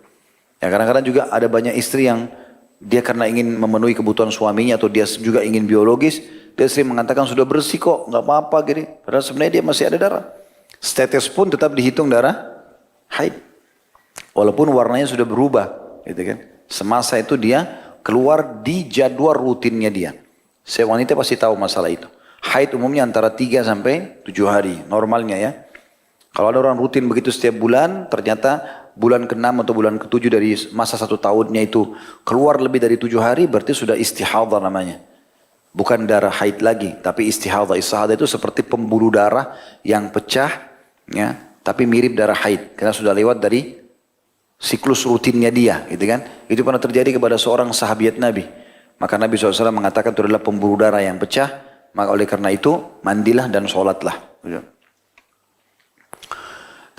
S1: Ya kadang-kadang juga ada banyak istri yang dia karena ingin memenuhi kebutuhan suaminya atau dia juga ingin biologis, dia sering mengatakan sudah bersih kok, nggak apa-apa gini. Padahal sebenarnya dia masih ada darah. Setetes pun tetap dihitung darah haid. Walaupun warnanya sudah berubah. Gitu kan. Semasa itu dia keluar di jadwal rutinnya dia. Saya wanita pasti tahu masalah itu. Haid umumnya antara 3 sampai 7 hari normalnya ya. Kalau ada orang rutin begitu setiap bulan, ternyata bulan ke-6 atau bulan ke-7 dari masa 1 tahunnya itu keluar lebih dari 7 hari, berarti sudah istihadhah namanya. Bukan darah haid lagi, tapi istihadhah. Istihadhah itu seperti pembuluh darah yang pecah, ya, tapi mirip darah haid karena sudah lewat dari siklus rutinnya dia, gitu kan? Itu pernah terjadi kepada seorang sahabat Nabi. Maka Nabi SAW mengatakan itu adalah pembuluh darah yang pecah. Maka oleh karena itu mandilah dan sholatlah.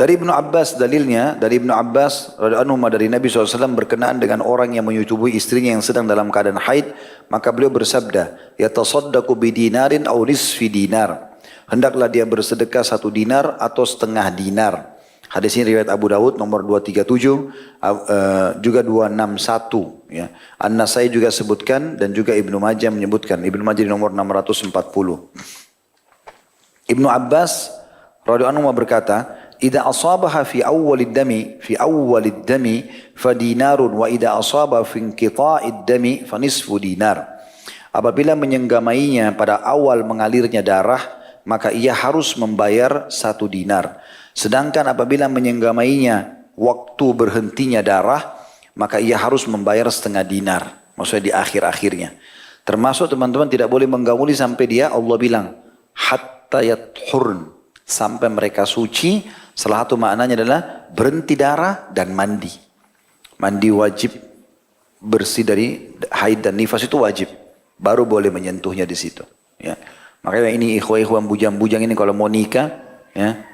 S1: Dari Ibnu Abbas dalilnya, dari Ibnu Abbas radhiyallahu anhu dari Nabi SAW berkenaan dengan orang yang menyetubui istrinya yang sedang dalam keadaan haid, maka beliau bersabda, yatasaddaqu bidinarin aw nisfi dinar. Hendaklah dia bersedekah 1 dinar atau 1/2 dinar. Hadis ini riwayat Abu Dawud nomor 237, juga 261. Ya. An-Nasai juga sebutkan dan juga Ibnu Majah menyebutkan. Ibnu Majah di nomor 640. Ibnu Abbas radhiyallahu anhu berkata, "Idza asabaha fi awwalid dami fa dinarun wa idza asaba fi inqita'id dami fa nisfu dinar." Apabila menyenggamainya pada awal mengalirnya darah, maka ia harus membayar 1 dinar. Sedangkan apabila menyenggamainya waktu berhentinya darah, maka ia harus membayar 1/2 dinar. Maksudnya di akhir-akhirnya. Termasuk teman-teman tidak boleh menggauli sampai dia, Allah bilang, hatta yathurn, sampai mereka suci. Salah satu maknanya adalah berhenti darah dan mandi. Mandi wajib, bersih dari haid dan nifas itu wajib. Baru boleh menyentuhnya di situ. Ya. Makanya ini ikhwah-ikhwah bujang-bujang ini kalau mau nikah, ya,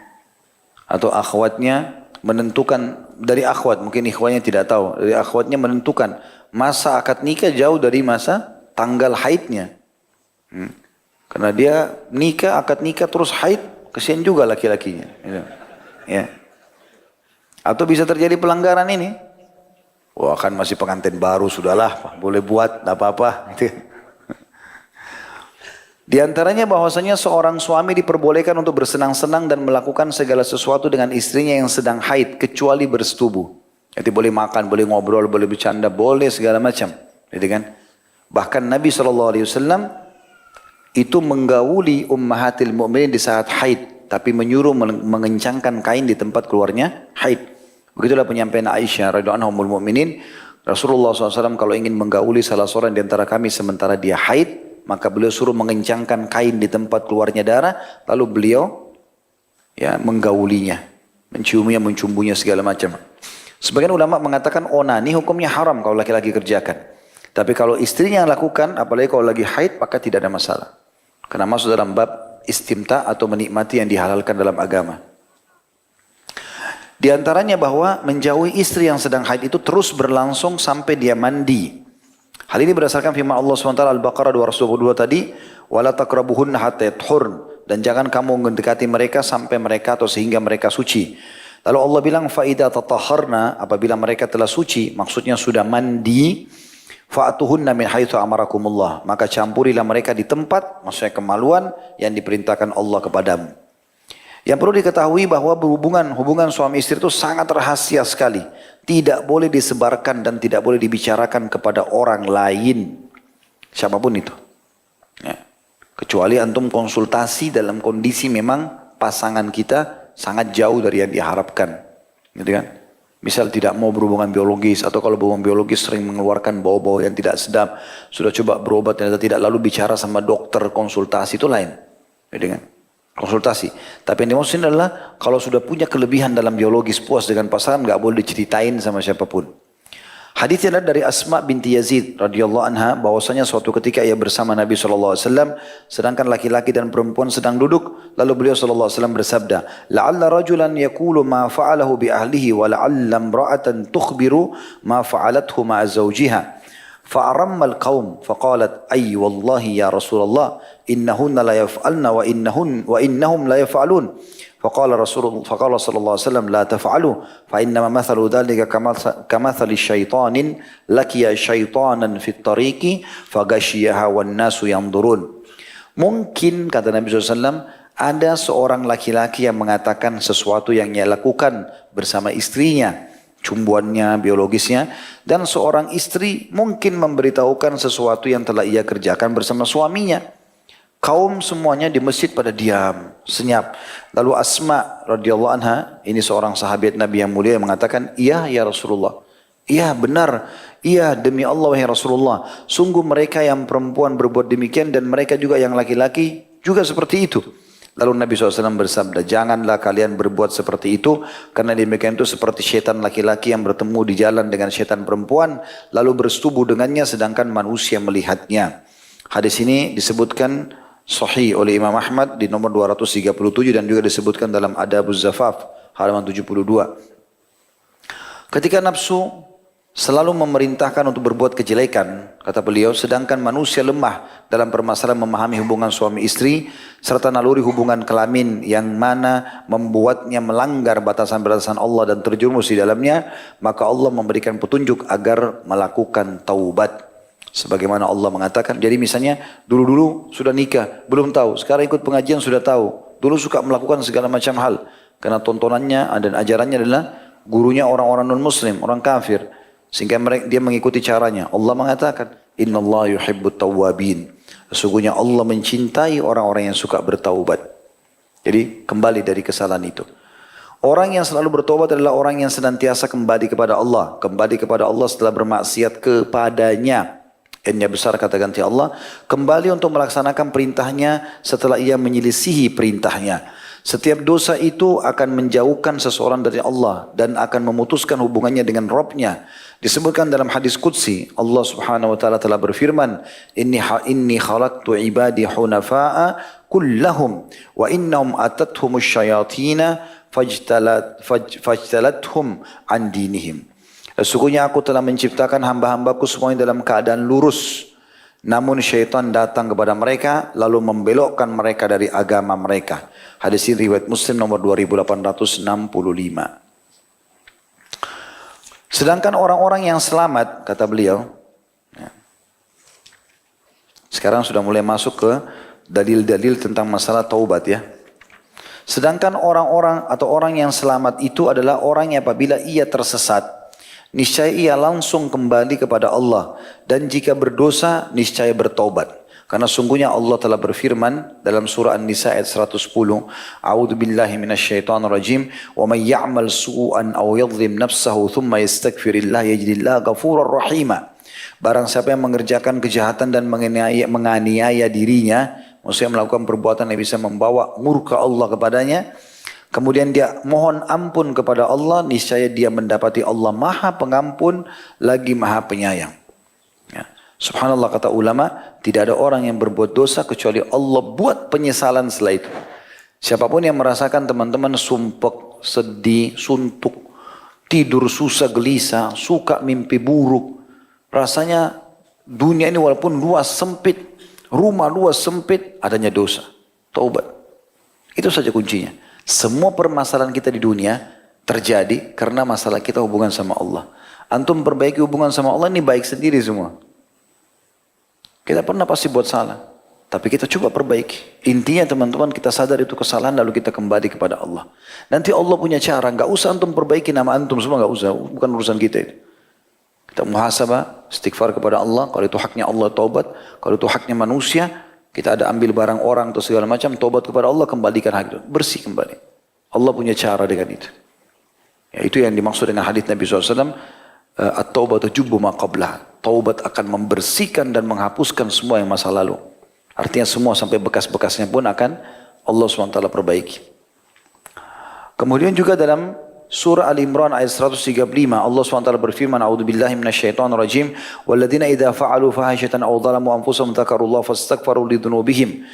S1: atau akhwatnya menentukan, dari akhwat mungkin ikhwanya tidak tahu, dari akhwatnya menentukan masa akad nikah jauh dari masa tanggal haidnya. Karena dia nikah, akad nikah terus haid, kesian juga laki-lakinya. Ya. Atau bisa terjadi pelanggaran ini. Wah kan masih pengantin baru, sudahlah boleh buat, tidak apa-apa. Di antaranya bahwasanya seorang suami diperbolehkan untuk bersenang-senang dan melakukan segala sesuatu dengan istrinya yang sedang haid kecuali bersetubuh. Jadi boleh makan, boleh ngobrol, boleh bercanda, boleh segala macam. Gitu kan? Bahkan Nabi SAW itu menggauli ummahatil mu'minin di saat haid, tapi menyuruh mengencangkan kain di tempat keluarnya haid. Begitulah penyampaian Aisyah radhiyallahu anha ummul mu'minin. Rasulullah SAW kalau ingin menggauli salah seorang di antara kami sementara dia haid, maka beliau suruh mengencangkan kain di tempat keluarnya darah, lalu beliau ya menggaulinya, menciumnya, mencumbunya segala macam. Sebagian ulama mengatakan onani hukumnya haram kalau laki-laki kerjakan. Tapi kalau istrinya yang lakukan, apalagi kalau lagi haid, maka tidak ada masalah. Karena masuk dalam bab istimta atau menikmati yang dihalalkan dalam agama. Di antaranya bahwa menjauhi istri yang sedang haid itu terus berlangsung sampai dia mandi. Hal ini berdasarkan firman Allah SWT Al-Baqarah 222 tadi, wala taqrabuhunna hatta yathurn, dan jangan kamu mendekati mereka sampai mereka atau sehingga mereka suci. Lalu Allah bilang fa idza tatahharna, apabila mereka telah suci, maksudnya sudah mandi, Fa'atuhunna min haitsu amarakumullah. Maka campurilah mereka di tempat, maksudnya kemaluan yang diperintahkan Allah kepadamu. Yang perlu diketahui bahwa hubungan suami istri itu sangat rahasia sekali. Tidak boleh disebarkan dan tidak boleh dibicarakan kepada orang lain. Siapapun itu. Ya. Kecuali antum konsultasi dalam kondisi memang pasangan kita sangat jauh dari yang diharapkan. Gitu kan? Misal tidak mau berhubungan biologis, atau kalau berhubungan biologis sering mengeluarkan bau-bau yang tidak sedap. Sudah coba berobat ternyata tidak, lalu bicara sama dokter, konsultasi itu lain. Gitu kan? Konsultasi. Tapi yang dimaksud adalah kalau sudah punya kelebihan dalam biologis, puas dengan pasangan, nggak boleh diceritain sama siapapun. Hadisnya adalah dari Asma binti Yazid radhiyallahu anha, bahwasanya suatu ketika ia bersama Nabi SAW, sedangkan laki-laki dan perempuan sedang duduk, lalu beliau SAW bersabda, la'alla rajulan yaqulu ma fa'alahu bi ahlihi wa la'alla imra'atan tukhbiru ma fa'alathu ma'a zawjiha. فأرم القوم فقالت أي والله يا رسول الله إنهن لا يفعلن وإنهم لا يفعلون فقال صلى الله عليه وسلم لا تفعلوا فإنما مثل ذلك كمثل الشيطان لقي شيطانا في الطريق فغشيها والناس ينظرون. Mungkin kata Nabi SAW, ada seorang laki-laki yang mengatakan sesuatu yang ia lakukan bersama istrinya, cumbuannya, biologisnya, dan seorang istri mungkin memberitahukan sesuatu yang telah ia kerjakan bersama suaminya. Kaum semuanya di masjid pada diam, senyap. Lalu Asma radhiyallahu anha, ini seorang sahabat Nabi yang mulia, mengatakan, iya ya Rasulullah. Iya benar, iya demi Allah ya Rasulullah. Sungguh mereka yang perempuan berbuat demikian dan mereka juga yang laki-laki juga seperti itu. Lalu Nabi SAW bersabda, janganlah kalian berbuat seperti itu, karena demikian itu seperti syaitan laki-laki yang bertemu di jalan dengan syaitan perempuan, lalu bersetubuh dengannya sedangkan manusia melihatnya. Hadis ini disebutkan sahih oleh Imam Ahmad di nomor 237 dan juga disebutkan dalam Adabuz Zafaf, halaman 72. Ketika nafsu selalu memerintahkan untuk berbuat kejelekan, kata beliau, sedangkan manusia lemah dalam permasalahan memahami hubungan suami istri, serta naluri hubungan kelamin yang mana membuatnya melanggar batasan-batasan Allah dan terjerumus di dalamnya, maka Allah memberikan petunjuk agar melakukan taubat. Sebagaimana Allah mengatakan, jadi misalnya dulu-dulu sudah nikah, belum tahu, sekarang ikut pengajian sudah tahu, dulu suka melakukan segala macam hal, karena tontonannya dan ajarannya adalah gurunya orang-orang non-muslim, orang kafir. Sehingga dia mengikuti caranya. Allah mengatakan, Innallaha yuhibbut tawwabin. Sesungguhnya Allah mencintai orang-orang yang suka bertaubat. Jadi kembali dari kesalahan itu. Orang yang selalu bertaubat adalah orang yang senantiasa kembali kepada Allah. Kembali kepada Allah setelah bermaksiat kepadanya. N-nya besar kata ganti Allah. Kembali untuk melaksanakan perintahnya setelah ia menyelisihi perintahnya. Setiap dosa itu akan menjauhkan seseorang dari Allah dan akan memutuskan hubungannya dengan Rabb-nya. Disebutkan dalam hadis qudsi, Allah Subhanahu wa taala telah berfirman, inni khalaqtu ibadi hunafa'a kullahum wa innahum atathum asyayatina fajtalathum an dinihim. Sesungguhnya aku telah menciptakan hamba-hambaku semuanya dalam keadaan lurus. Namun syaitan datang kepada mereka lalu membelokkan mereka dari agama mereka. Hadis ini riwayat Muslim nomor 2865. Sedangkan orang-orang yang selamat, kata beliau, ya, sekarang sudah mulai masuk ke dalil-dalil tentang masalah taubat ya. Sedangkan orang-orang atau orang yang selamat itu adalah orang yang apabila ia tersesat, niscaya ia langsung kembali kepada Allah, dan jika berdosa niscaya bertaubat. Karena sungguhnya Allah telah berfirman dalam surah An-Nisa ayat 110, A'udzu billahi minasyaitonir rajim, wa may ya'mal su'an aw yadhlim nafsahu thumma yastaghfirillah yajidillaha ghafurur rahima. Barang siapa yang mengerjakan kejahatan dan menganiaya dirinya, maksudnya melakukan perbuatan yang bisa membawa murka Allah kepadanya, kemudian dia mohon ampun kepada Allah, niscaya dia mendapati Allah Maha Pengampun lagi Maha Penyayang. Ya. Subhanallah, kata ulama, tidak ada orang yang berbuat dosa kecuali Allah buat penyesalan setelah itu. Siapapun yang merasakan teman-teman sumpek, sedih, suntuk, tidur susah, gelisah, suka mimpi buruk, rasanya dunia ini walaupun luas sempit, rumah luas sempit, adanya dosa. Taubat. Itu saja kuncinya. Semua permasalahan kita di dunia terjadi karena masalah kita hubungan sama Allah. Antum perbaiki hubungan sama Allah, ini baik sendiri semua. Kita pernah pasti buat salah. Tapi kita coba perbaiki. Intinya teman-teman kita sadar itu kesalahan lalu kita kembali kepada Allah. Nanti Allah punya cara. Nggak usah antum perbaiki nama antum semua, nggak usah. Bukan urusan kita itu. Kita muhasabah, istighfar kepada Allah. Kalau itu haknya Allah, taubat. Kalau itu haknya manusia, kita ada ambil barang orang atau segala macam, taubat kepada Allah, kembalikan hak itu. Bersih kembali. Allah punya cara dengan itu. Ya, itu yang dimaksud dengan hadits Nabi SAW. At-taubatu jubbu ma qablah. Taubat akan membersihkan dan menghapuskan semua yang masa lalu. Artinya semua sampai bekas-bekasnya pun akan Allah SWT perbaiki. Kemudian juga dalam surah Al-Imran ayat 135 Allah SWT berfirman, A'udzubillahi minasyaitonirrajim, walladzina idza fa'alu fahishatan aw dhalamu anfusahum dzakarullaha fastaghfaru lidzunubihim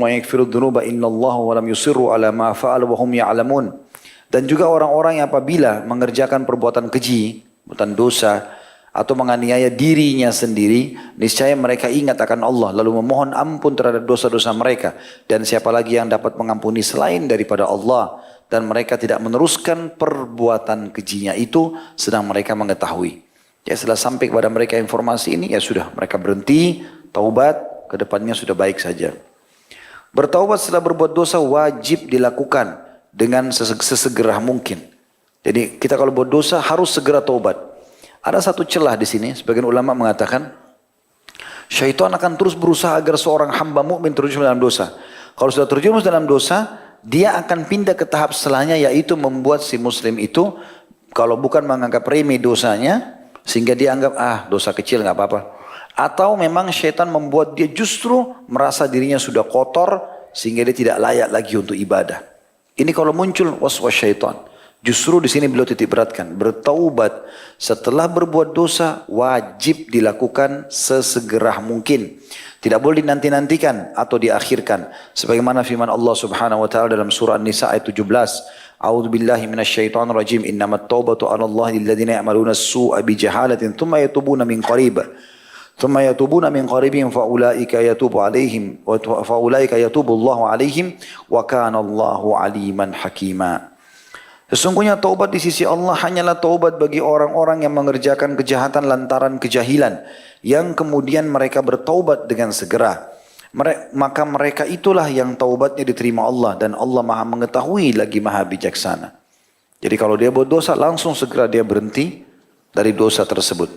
S1: wa yaghfiru dzunuba innallaha wa lam yusirru ala ma fa'alu wa hum ya'lamun. Dan juga orang-orang yang apabila mengerjakan perbuatan keji, perbuatan dosa, atau menganiaya dirinya sendiri, niscaya mereka ingat akan Allah, lalu memohon ampun terhadap dosa-dosa mereka. Dan siapa lagi yang dapat mengampuni selain daripada Allah? Dan mereka tidak meneruskan perbuatan kejinya itu, sedang mereka mengetahui. Ya setelah sampai kepada mereka informasi ini, ya sudah, mereka berhenti, taubat, kedepannya sudah baik saja. Bertaubat setelah berbuat dosa wajib dilakukan dengan sesegera mungkin. Jadi kita kalau buat dosa harus segera taubat. Ada satu celah di sini, sebagian ulama mengatakan syaitan akan terus berusaha agar seorang hamba mukmin terjerumus dalam dosa. Kalau sudah terjerumus dalam dosa, dia akan pindah ke tahap setelahnya, yaitu membuat si muslim itu kalau bukan menganggap remeh dosanya, sehingga dia anggap dosa kecil nggak apa-apa. Atau memang syaitan membuat dia justru merasa dirinya sudah kotor sehingga dia tidak layak lagi untuk ibadah. Ini kalau muncul waswas syaitan. Justru di sini beliau titik beratkan, bertaubat setelah berbuat dosa wajib dilakukan sesegera mungkin. Tidak boleh dinanti-nantikan atau diakhirkan. Sebagaimana firman Allah Subhanahu wa taala dalam surah An-Nisa ayat 17, A'udzubillahi minasyaitonir rajim. Innamat taubatu 'alallahi lilladzina ya'maluna as-su'a bijahalatin tsumma yatubuna min qarib. Tsumma yatubuna min qaribin faulaika yatubu 'alaihim wa faulaika yatubu Allahu 'alaihim wa kana Allahu 'aliman hakima. Sesungguhnya taubat di sisi Allah hanyalah taubat bagi orang-orang yang mengerjakan kejahatan lantaran kejahilan, yang kemudian mereka bertaubat dengan segera. Maka mereka itulah yang taubatnya diterima Allah, dan Allah maha mengetahui lagi maha bijaksana. Jadi kalau dia buat dosa, langsung segera dia berhenti dari dosa tersebut.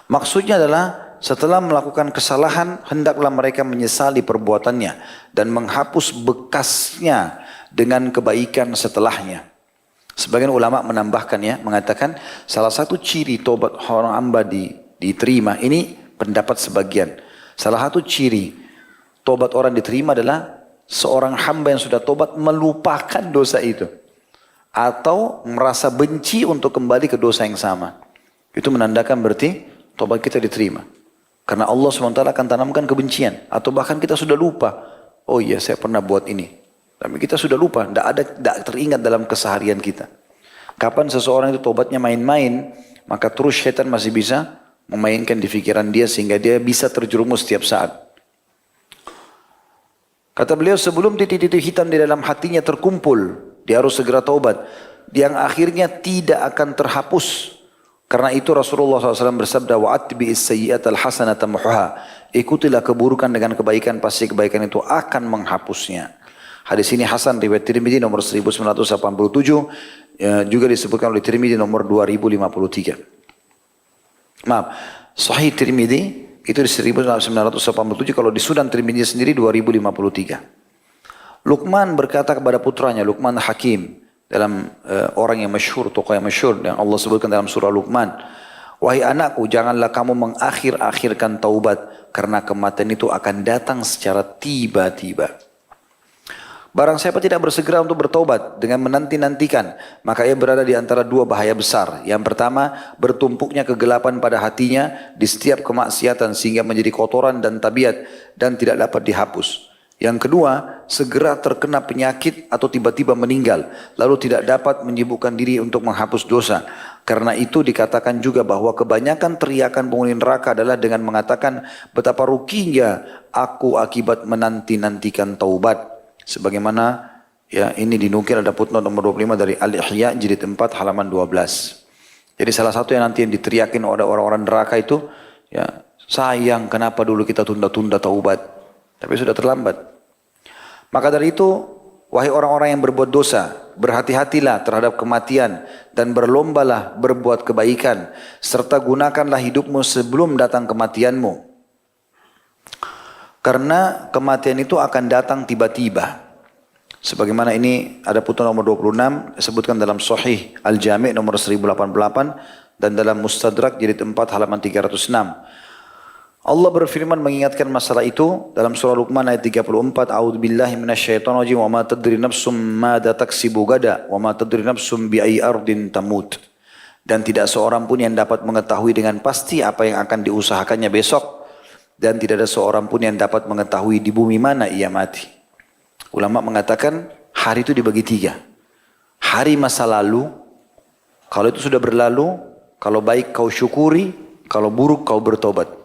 S1: Maksudnya adalah setelah melakukan kesalahan, hendaklah mereka menyesali perbuatannya dan menghapus bekasnya dengan kebaikan setelahnya. Sebagian ulama menambahkan mengatakan salah satu ciri tobat orang hamba diterima, ini pendapat sebagian. Salah satu ciri tobat orang diterima adalah seorang hamba yang sudah tobat melupakan dosa itu. Atau merasa benci untuk kembali ke dosa yang sama. Itu menandakan berarti tobat kita diterima. Karena Allah SWT akan tanamkan kebencian. Atau bahkan kita sudah lupa. Oh iya saya pernah buat ini. Tapi kita sudah lupa, tidak teringat dalam keseharian kita. Kapan seseorang itu tobatnya main-main, maka terus syaitan masih bisa memainkan di pikiran dia sehingga dia bisa terjerumus setiap saat. Kata beliau, sebelum titik-titik hitam di dalam hatinya terkumpul, dia harus segera taubat. Yang akhirnya tidak akan terhapus. Karena itu Rasulullah SAW bersabda, وَأَتْبِئِ السَّيِّئَةَ الْحَسَنَةَ مُحْهَا. Ikutilah keburukan dengan kebaikan, pasti kebaikan itu akan menghapusnya. Hadis ini Hasan riwayat Tirmidzi nomor 1987, juga disebutkan oleh Tirmidzi nomor 2053. Maaf, Sahih Tirmidzi itu di 1987, kalau di Sunan Tirmidzi sendiri 2053. Luqman berkata kepada putranya, Luqman Hakim, dalam orang yang masyhur, tokoh yang masyhur yang Allah sebutkan dalam surah Luqman, wahai anakku, janganlah kamu mengakhir-akhirkan taubat, karena kematian itu akan datang secara tiba-tiba. Barang siapa tidak bersegera untuk bertaubat dengan menanti-nantikan, maka ia berada di antara dua bahaya besar. Yang pertama, bertumpuknya kegelapan pada hatinya di setiap kemaksiatan sehingga menjadi kotoran dan tabiat dan tidak dapat dihapus. Yang kedua, segera terkena penyakit atau tiba-tiba meninggal, lalu tidak dapat menyibukkan diri untuk menghapus dosa. Karena itu dikatakan juga bahwa kebanyakan teriakan penghuni neraka adalah dengan mengatakan, betapa ruginya aku akibat menanti-nantikan taubat. Sebagaimana ini dinukil ada footnote nomor 25 dari Al-Ihya jilid 4 halaman 12. Jadi salah satu yang nanti yang diteriakin oleh orang-orang neraka itu, Ya, sayang kenapa dulu kita tunda-tunda taubat. Tapi sudah terlambat. Maka dari itu, wahai orang-orang yang berbuat dosa, berhati-hatilah terhadap kematian dan berlombalah berbuat kebaikan, serta gunakanlah hidupmu sebelum datang kematianmu. Karena kematian itu akan datang tiba-tiba. Sebagaimana ini ada putusan nomor 26 disebutkan dalam Sahih Al-Jami' nomor 1088 dan dalam Mustadrak jilid 4 halaman 306. Allah berfirman mengingatkan masalah itu dalam surah Luqman ayat 34, A'udzubillahi minasyaitonirrajim, wa ma tadri nafsum madza taksibu gada, wa ma tadri nafsum bi ayyi ardin tamut. Dan tidak seorang pun yang dapat mengetahui dengan pasti apa yang akan diusahakannya besok, dan tidak ada seorang pun yang dapat mengetahui di bumi mana ia mati. Ulama mengatakan hari itu dibagi tiga. Hari masa lalu, kalau itu sudah berlalu, kalau baik kau syukuri, kalau buruk kau bertobat.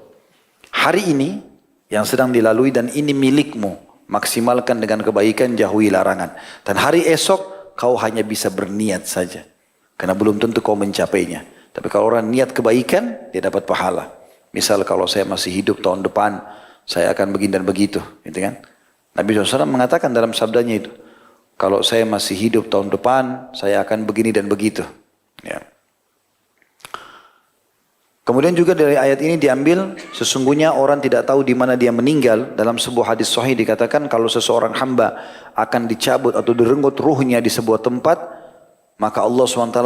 S1: Hari ini yang sedang dilalui dan ini milikmu, maksimalkan dengan kebaikan, jauhi larangan. Dan hari esok kau hanya bisa berniat saja, karena belum tentu kau mencapainya. Tapi kalau orang niat kebaikan, dia dapat pahala. Misal kalau saya masih hidup tahun depan, saya akan begini dan begitu, gitu kan? Nabi SAW mengatakan dalam sabdanya itu, kalau saya masih hidup tahun depan, saya akan begini dan begitu. Ya. Kemudian juga dari ayat ini diambil, sesungguhnya orang tidak tahu di mana dia meninggal. Dalam sebuah hadis sahih dikatakan kalau seseorang hamba akan dicabut atau direnggut ruhnya di sebuah tempat, maka Allah SWT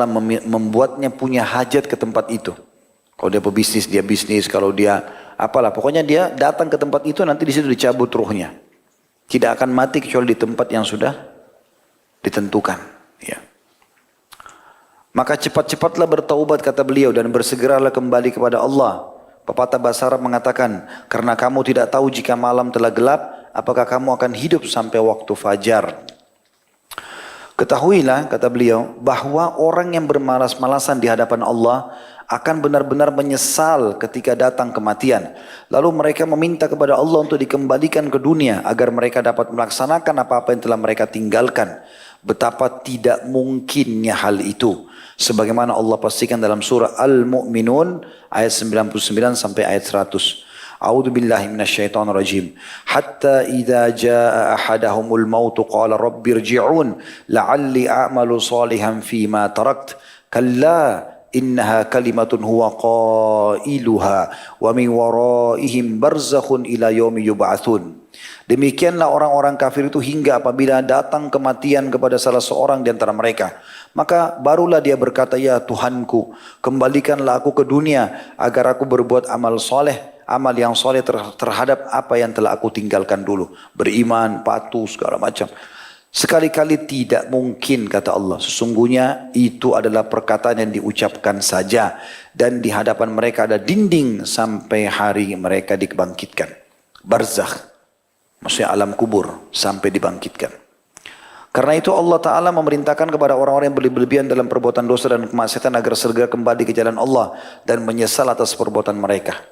S1: membuatnya punya hajat ke tempat itu. Kalau dia pebisnis, dia bisnis. Kalau dia apalah, pokoknya dia datang ke tempat itu, nanti di situ dicabut ruhnya. Tidak akan mati kecuali di tempat yang sudah ditentukan. Ya. Maka cepat-cepatlah bertaubat kata beliau dan bersegeralah kembali kepada Allah. Pepatah bahasa Arab mengatakan, karena kamu tidak tahu jika malam telah gelap, apakah kamu akan hidup sampai waktu fajar. Ketahuilah kata beliau bahwa orang yang bermalas-malasan di hadapan Allah akan benar-benar menyesal ketika datang kematian. Lalu mereka meminta kepada Allah untuk dikembalikan ke dunia agar mereka dapat melaksanakan apa-apa yang telah mereka tinggalkan. Betapa tidak mungkinnya hal itu. Sebagaimana Allah pastikan dalam surah Al-Mu'minun ayat 99 sampai ayat 100. A'udzu billahi minasyaitonir rajim. Hatta idza jaa ahadahumul maut qala rabbirji'un la'alli a'malu salihan fima tarakt. Kalla innaha kalimatun huwa qailuha wa min waraihim barzakhun ila yaumi yub'atsun. Demikianlah orang-orang kafir itu hingga apabila datang kematian kepada salah seorang di antara mereka. Maka barulah dia berkata, ya Tuhanku, kembalikanlah aku ke dunia agar aku berbuat amal soleh, amal yang soleh terhadap apa yang telah aku tinggalkan dulu. Beriman, patuh, segala macam. Sekali-kali tidak mungkin kata Allah. Sesungguhnya itu adalah perkataan yang diucapkan saja. Dan di hadapan mereka ada dinding sampai hari mereka dibangkitkan. Barzakh. Maksudnya alam kubur sampai dibangkitkan. Karena itu Allah Ta'ala memerintahkan kepada orang-orang yang berlebihan dalam perbuatan dosa dan kemaksiatan agar segera kembali ke jalan Allah dan menyesal atas perbuatan mereka.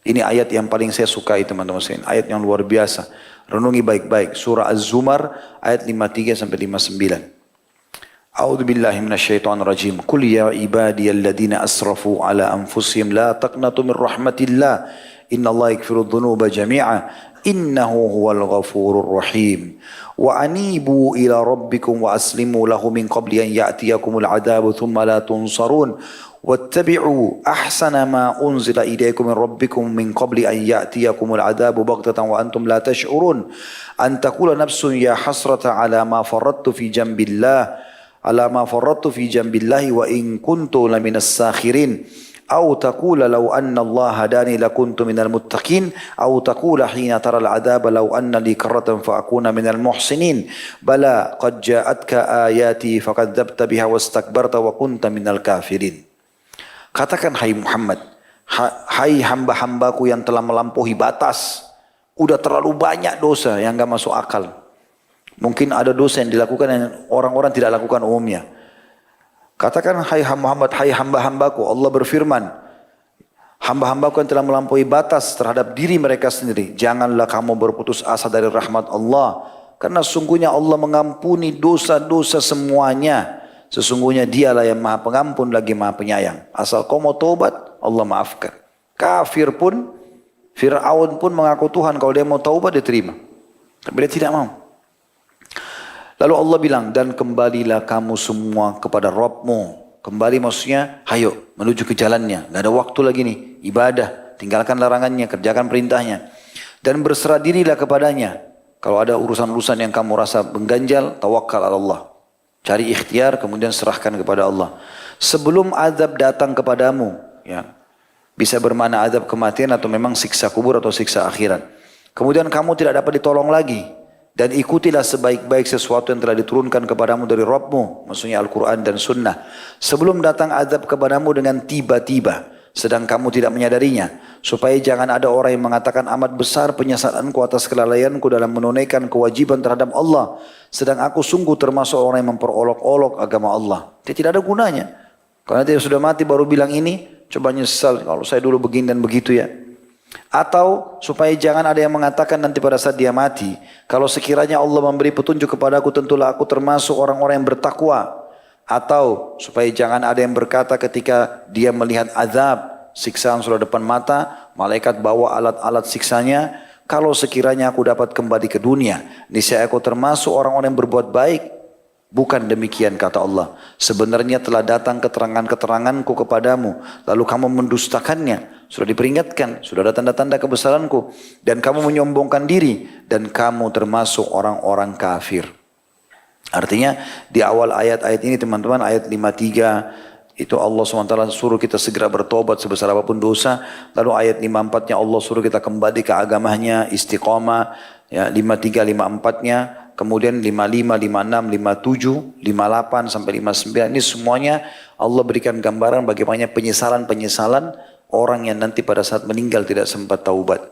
S1: Ini ayat yang paling saya sukai teman-teman sekalian. Ayat yang luar biasa. Renungi baik-baik. Surah Az-Zumar ayat 53 sampai 59. A'udzu billahi minasyaitonir rajim. Qul ya ibadiyalladzina asrafu ala anfusihim la taqnatu min rahmatillah. Innallaha yaghfiru dzunuba jami'a. Innahu huwal ghafurur rahim. Wa anibu ila rabbikum wa aslimu lahu min qabli an ya'tiyakumul adabu thumma la tunsarun. Wattabi'u ahsana ma unzila ilaykum min rabbikum min qabli an ya'tiyakumul adabu baghtatan wa antum la tash'urun. An taqula nafsun ya hasrata ala ma faradtu fi jambillah wa in kuntu laminas sakhirin. أو تقول لو أن الله هداني لكنت من المتقين أو تقول حين ترى العذاب لو أن لي كرة فأكون من المحسنين بلى قد جاءتك آياتي فكذبت بها واستكبرت وكنت من الكافرين. Katakan hai Muhammad, hai hamba-hambaku yang telah melampaui batas, udah terlalu banyak dosa yang gak masuk akal. Mungkin ada dosa yang dilakukan yang orang-orang tidak lakukan umumnya. Katakan hai Muhammad, hai hamba-hambaku, Allah berfirman, hamba-hambaku yang telah melampaui batas terhadap diri mereka sendiri, janganlah kamu berputus asa dari rahmat Allah, karena sungguhnya Allah mengampuni dosa-dosa semuanya. Sesungguhnya dialah yang maha pengampun lagi maha penyayang. Asal kau mau taubat, Allah maafkan. Kafir pun, Fir'aun pun mengaku Tuhan. Kalau dia mau taubat dia terima. Tapi dia tidak mau. Lalu Allah bilang, dan kembalilah kamu semua kepada Rabbmu. Kembali maksudnya, hayo menuju ke jalannya. Gak ada waktu lagi nih, ibadah. Tinggalkan larangannya, kerjakan perintahnya. Dan berserah dirilah kepadanya. Kalau ada urusan-urusan yang kamu rasa mengganjal, tawakal ala Allah. Cari ikhtiar, kemudian serahkan kepada Allah. Sebelum azab datang kepadamu, ya, bisa bermakna azab kematian atau memang siksa kubur atau siksa akhirat. Kemudian kamu tidak dapat ditolong lagi. Dan ikutilah sebaik-baik sesuatu yang telah diturunkan kepadamu dari Rabbmu. Maksudnya Al-Quran dan Sunnah. Sebelum datang azab kepadamu dengan tiba-tiba. Sedang kamu tidak menyadarinya. Supaya jangan ada orang yang mengatakan amat besar penyesalanku atas kelalaianku dalam menunaikan kewajiban terhadap Allah. Sedang aku sungguh termasuk orang yang memperolok-olok agama Allah. Dia tidak ada gunanya. Karena dia sudah mati baru bilang ini, coba nyesal kalau saya dulu begini dan begitu ya. Atau supaya jangan ada yang mengatakan nanti pada saat dia mati, kalau sekiranya Allah memberi petunjuk kepadaku tentulah aku termasuk orang-orang yang bertakwa. Atau supaya jangan ada yang berkata ketika dia melihat azab, siksaan sudah depan mata, malaikat bawa alat-alat siksanya, kalau sekiranya aku dapat kembali ke dunia, niscaya aku termasuk orang-orang yang berbuat baik. Bukan demikian kata Allah. Sebenarnya telah datang keterangan-keteranganku kepadamu. Lalu kamu mendustakannya. Sudah diperingatkan. Sudah ada tanda-tanda kebesaranku. Dan kamu menyombongkan diri. Dan kamu termasuk orang-orang kafir. Artinya di awal ayat-ayat ini teman-teman. Ayat 53. Itu Allah SWT suruh kita segera bertobat sebesar apapun dosa. Lalu ayat 54-nya Allah suruh kita kembali ke agamanya. Istiqamah. Ya, 53, 54-nya. Kemudian 55, 56, 57, 58 sampai 59 ini semuanya Allah berikan gambaran bagaimana penyesalan-penyesalan orang yang nanti pada saat meninggal tidak sempat taubat.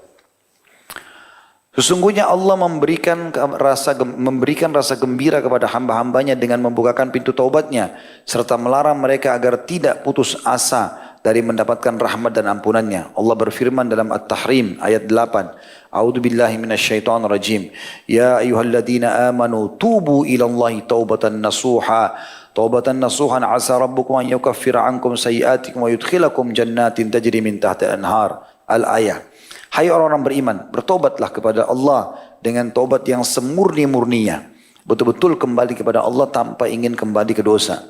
S1: Sesungguhnya Allah memberikan rasa gembira kepada hamba-hambanya dengan membukakan pintu taubatnya serta melarang mereka agar tidak putus asa dari mendapatkan rahmat dan ampunannya. Allah berfirman dalam At-Tahrim ayat 8. A'udzu billahi minasyaitonir rajim. Ya ayyuhalladzina amanu tubu ilallahi taubatan nasuha. Taubatan nasuhan asa rabbukum an yukaffira ankum sayiatikum wa yudkhilakum jannatin tajri min tahtiha al-anhar. Al-ayah. Hai orang-orang beriman, bertobatlah kepada Allah dengan taubat yang semurni-murninya. Betul-betul kembali kepada Allah tanpa ingin kembali ke dosa.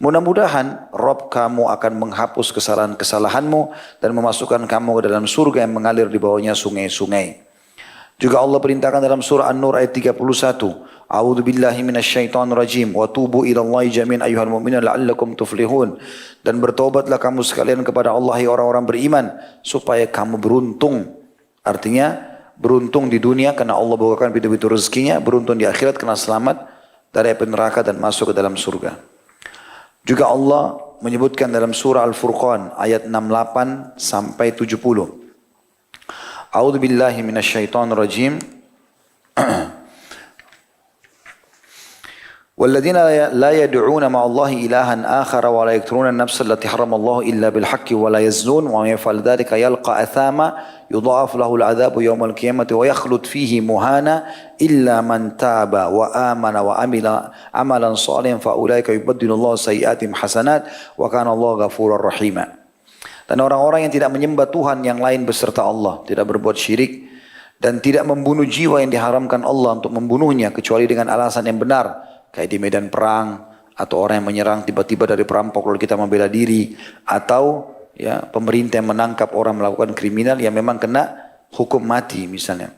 S1: Mudah-mudahan Rabb kamu akan menghapus kesalahan-kesalahanmu dan memasukkan kamu ke dalam surga yang mengalir di bawahnya sungai-sungai. Juga Allah perintahkan dalam surah An-Nur ayat 31. A'udzu billahi minasyaitonir rajim wa tubu ilallahi jami'an ayyuhal mu'minun la'allakum tuflihun. Dan bertobatlah kamu sekalian kepada Allah orang-orang beriman supaya kamu beruntung. Artinya beruntung di dunia karena Allah bukakan pintu-pintu rezekinya, beruntung di akhirat karena selamat dari api neraka dan masuk ke dalam surga. Juga Allah menyebutkan dalam surah Al-Furqan ayat 68 sampai 70. A'udzu billahi minasyaitonir rajim. والذين لا يدعون مع الله إلها آخر ولا يقتلون النفس التي حرم الله إلا بالحق ولا يزنون ومن يفعل ذلك يلقى أثاما يضاعف له العذاب يوم القيامة ويخلد فيه مهانا إلا من تاب وآمن وعمل عملا صالحا فأولئك يبدل الله سيئاتهم حسنات وكان الله غفورا رحيما. Dan orang-orang yang tidak menyembah Tuhan yang lain beserta Allah, tidak berbuat syirik dan tidak membunuh jiwa yang diharamkan Allah untuk membunuhnya kecuali dengan alasan yang benar. Kayak di medan perang, atau orang yang menyerang tiba-tiba dari perampok lalu kita membela diri, atau ya pemerintah yang menangkap orang melakukan kriminal yang memang kena hukum mati misalnya.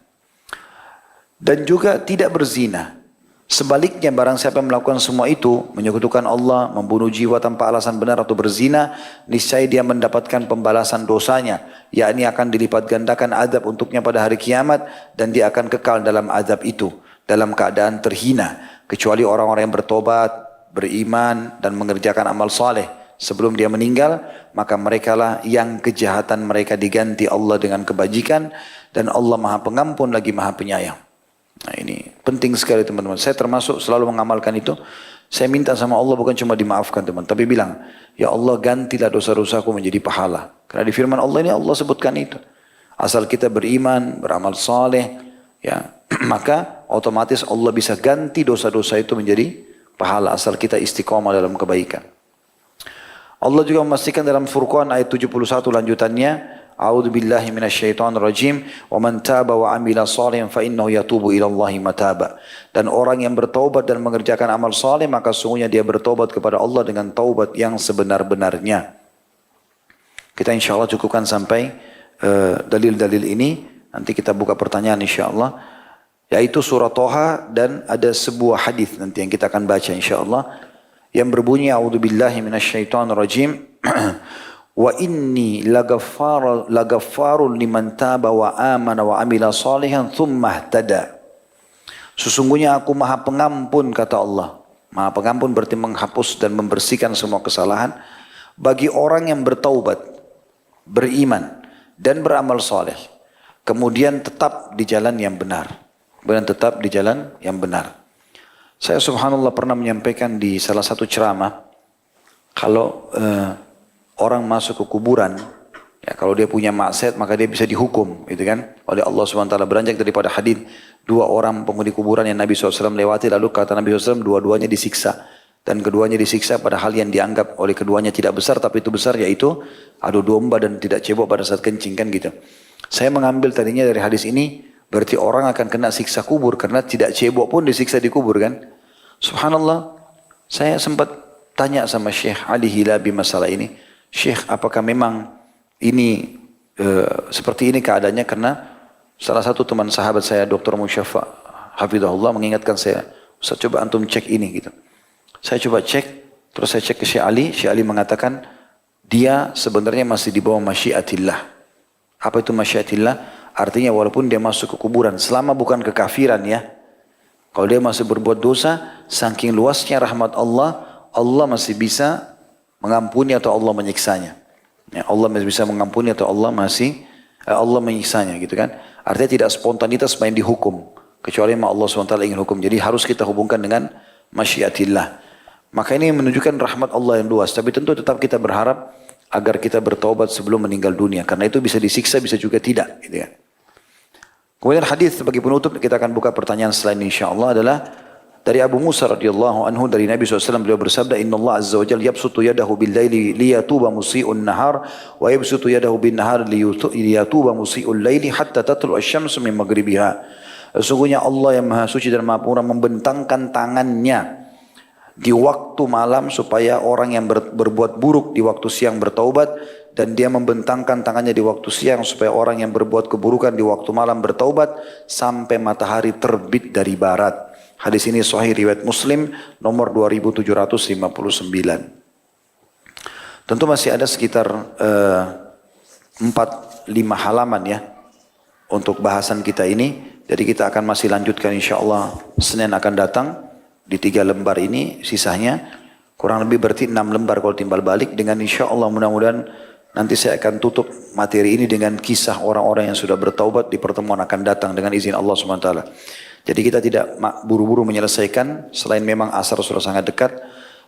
S1: Dan juga tidak berzina. Sebaliknya barang siapa yang melakukan semua itu, menyekutukan Allah, membunuh jiwa tanpa alasan benar atau berzina, niscaya dia mendapatkan pembalasan dosanya, yakni akan dilipat gandakan azab untuknya pada hari kiamat dan dia akan kekal dalam azab itu dalam keadaan terhina. Kecuali orang-orang yang bertobat, beriman dan mengerjakan amal saleh sebelum dia meninggal, maka merekalah yang kejahatan mereka diganti Allah dengan kebajikan dan Allah Maha Pengampun lagi Maha Penyayang. Nah ini penting sekali teman-teman. Saya termasuk selalu mengamalkan itu. Saya minta sama Allah bukan cuma dimaafkan teman, tapi bilang, ya Allah gantilah dosa-dosaku menjadi pahala. Karena di firman Allah ini Allah sebutkan itu. Asal kita beriman, beramal saleh, ya maka otomatis Allah bisa ganti dosa-dosa itu menjadi pahala asal kita istiqomah dalam kebaikan. Allah juga memastikan dalam Furqan ayat 71 lanjutannya, A'udzu billahi minasyaitonir rajim wa man taba wa amila shalihan fa innahu yatubu ila Allahi mataba. Dan orang yang bertaubat dan mengerjakan amal saleh maka sungguhnya dia bertobat kepada Allah dengan taubat yang sebenar-benarnya. Kita insyaallah cukupkan sampai dalil-dalil ini. Nanti kita buka pertanyaan insyaallah. Yaitu surah Toha dan ada sebuah hadis nanti yang kita akan baca insyaallah. Yang berbunyi a'udzubillahi minasyaitonir rajim wa inni lagaffarun liman taba wa amana wa amila salihan thumma ihtada. Sesungguhnya aku Maha Pengampun kata Allah. Maha Pengampun berarti menghapus dan membersihkan semua kesalahan bagi orang yang bertaubat, beriman dan beramal saleh. Kemudian tetap di jalan yang benar. Dan tetap di jalan yang benar. Saya subhanallah pernah menyampaikan di salah satu ceramah, kalau orang masuk ke kuburan, ya kalau dia punya maksiat maka dia bisa dihukum, gitu kan, oleh Allah SWT. Beranjak daripada hadis 2 orang penghuni kuburan yang Nabi SAW lewati, lalu kata Nabi SAW dua-duanya disiksa. Dan keduanya disiksa pada hal yang dianggap oleh keduanya tidak besar, tapi itu besar, yaitu adu domba dan tidak cebok pada saat kencing kan gitu. Saya mengambil tadinya dari hadis ini, berarti orang akan kena siksa kubur karena tidak cebok pun disiksa di kubur kan. Subhanallah, saya sempat tanya sama Syekh Ali Hilabi masalah ini. Syekh, apakah memang ini seperti ini keadaannya? Karena salah satu teman sahabat saya, Dr. Musyafa Hafidhahullah, mengingatkan saya, Ustaz coba antum cek ini gitu. Saya coba cek, terus saya cek ke Syekh Ali mengatakan dia sebenarnya masih di bawah masyiatillah. Apa itu masyiatillah? Artinya walaupun dia masuk ke kuburan, selama bukan kekafiran ya. Kalau dia masih berbuat dosa, saking luasnya rahmat Allah, Allah masih bisa mengampuni atau Allah menyiksanya. Ya, Allah masih bisa mengampuni atau Allah menyiksanya gitu kan. Artinya tidak spontanitas main dihukum. Kecuali Allah SWT ingin hukum. Jadi harus kita hubungkan dengan masyiatillah. Maka ini menunjukkan rahmat Allah yang luas. Tapi tentu tetap kita berharap agar kita bertaubat sebelum meninggal dunia. Karena itu bisa disiksa, bisa juga tidak. Gitu ya. Kemudian hadis sebagai penutup kita akan buka pertanyaan selain insyaAllah adalah dari Abu Musa radhiyallahu anhu dari Nabi SAW beliau bersabda, Inna Allah azza wa jalla yabsutu yadahu bil laili liyatuba musi'un nahar wa yabsutu yadahu bin nahar liyatuba musi'ul laili hatta tatlu asy-syamsu min maghribiha. Sesungguhnya Allah yang maha suci dan maha pemurah membentangkan tangannya di waktu malam supaya orang yang berbuat buruk di waktu siang bertaubat, dan dia membentangkan tangannya di waktu siang supaya orang yang berbuat keburukan di waktu malam bertaubat sampai matahari terbit dari barat. Hadis ini sahih riwayat Muslim nomor 2759. Tentu masih ada sekitar 4-5 halaman ya untuk bahasan kita ini. Jadi kita akan masih lanjutkan insyaAllah Senin akan datang di 3 lembar ini, sisanya kurang lebih berarti 6 lembar kalau timbal balik. Dengan insyaAllah mudah-mudahan nanti saya akan tutup materi ini dengan kisah orang-orang yang sudah bertaubat di pertemuan akan datang dengan izin Allah SWT. Jadi kita tidak buru-buru menyelesaikan, selain memang asar sudah sangat dekat,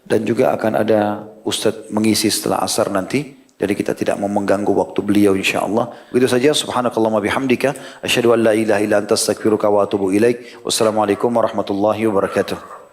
S1: dan juga akan ada Ustadz mengisi setelah asar nanti. Jadi kita tidak mau mengganggu waktu beliau insyaAllah. Begitu saja, subhanakallahumma bihamdika, asyhadu an la ilaha illa anta astaghfiruka wa atubu ilaik. Wassalamualaikum warahmatullahi wabarakatuh.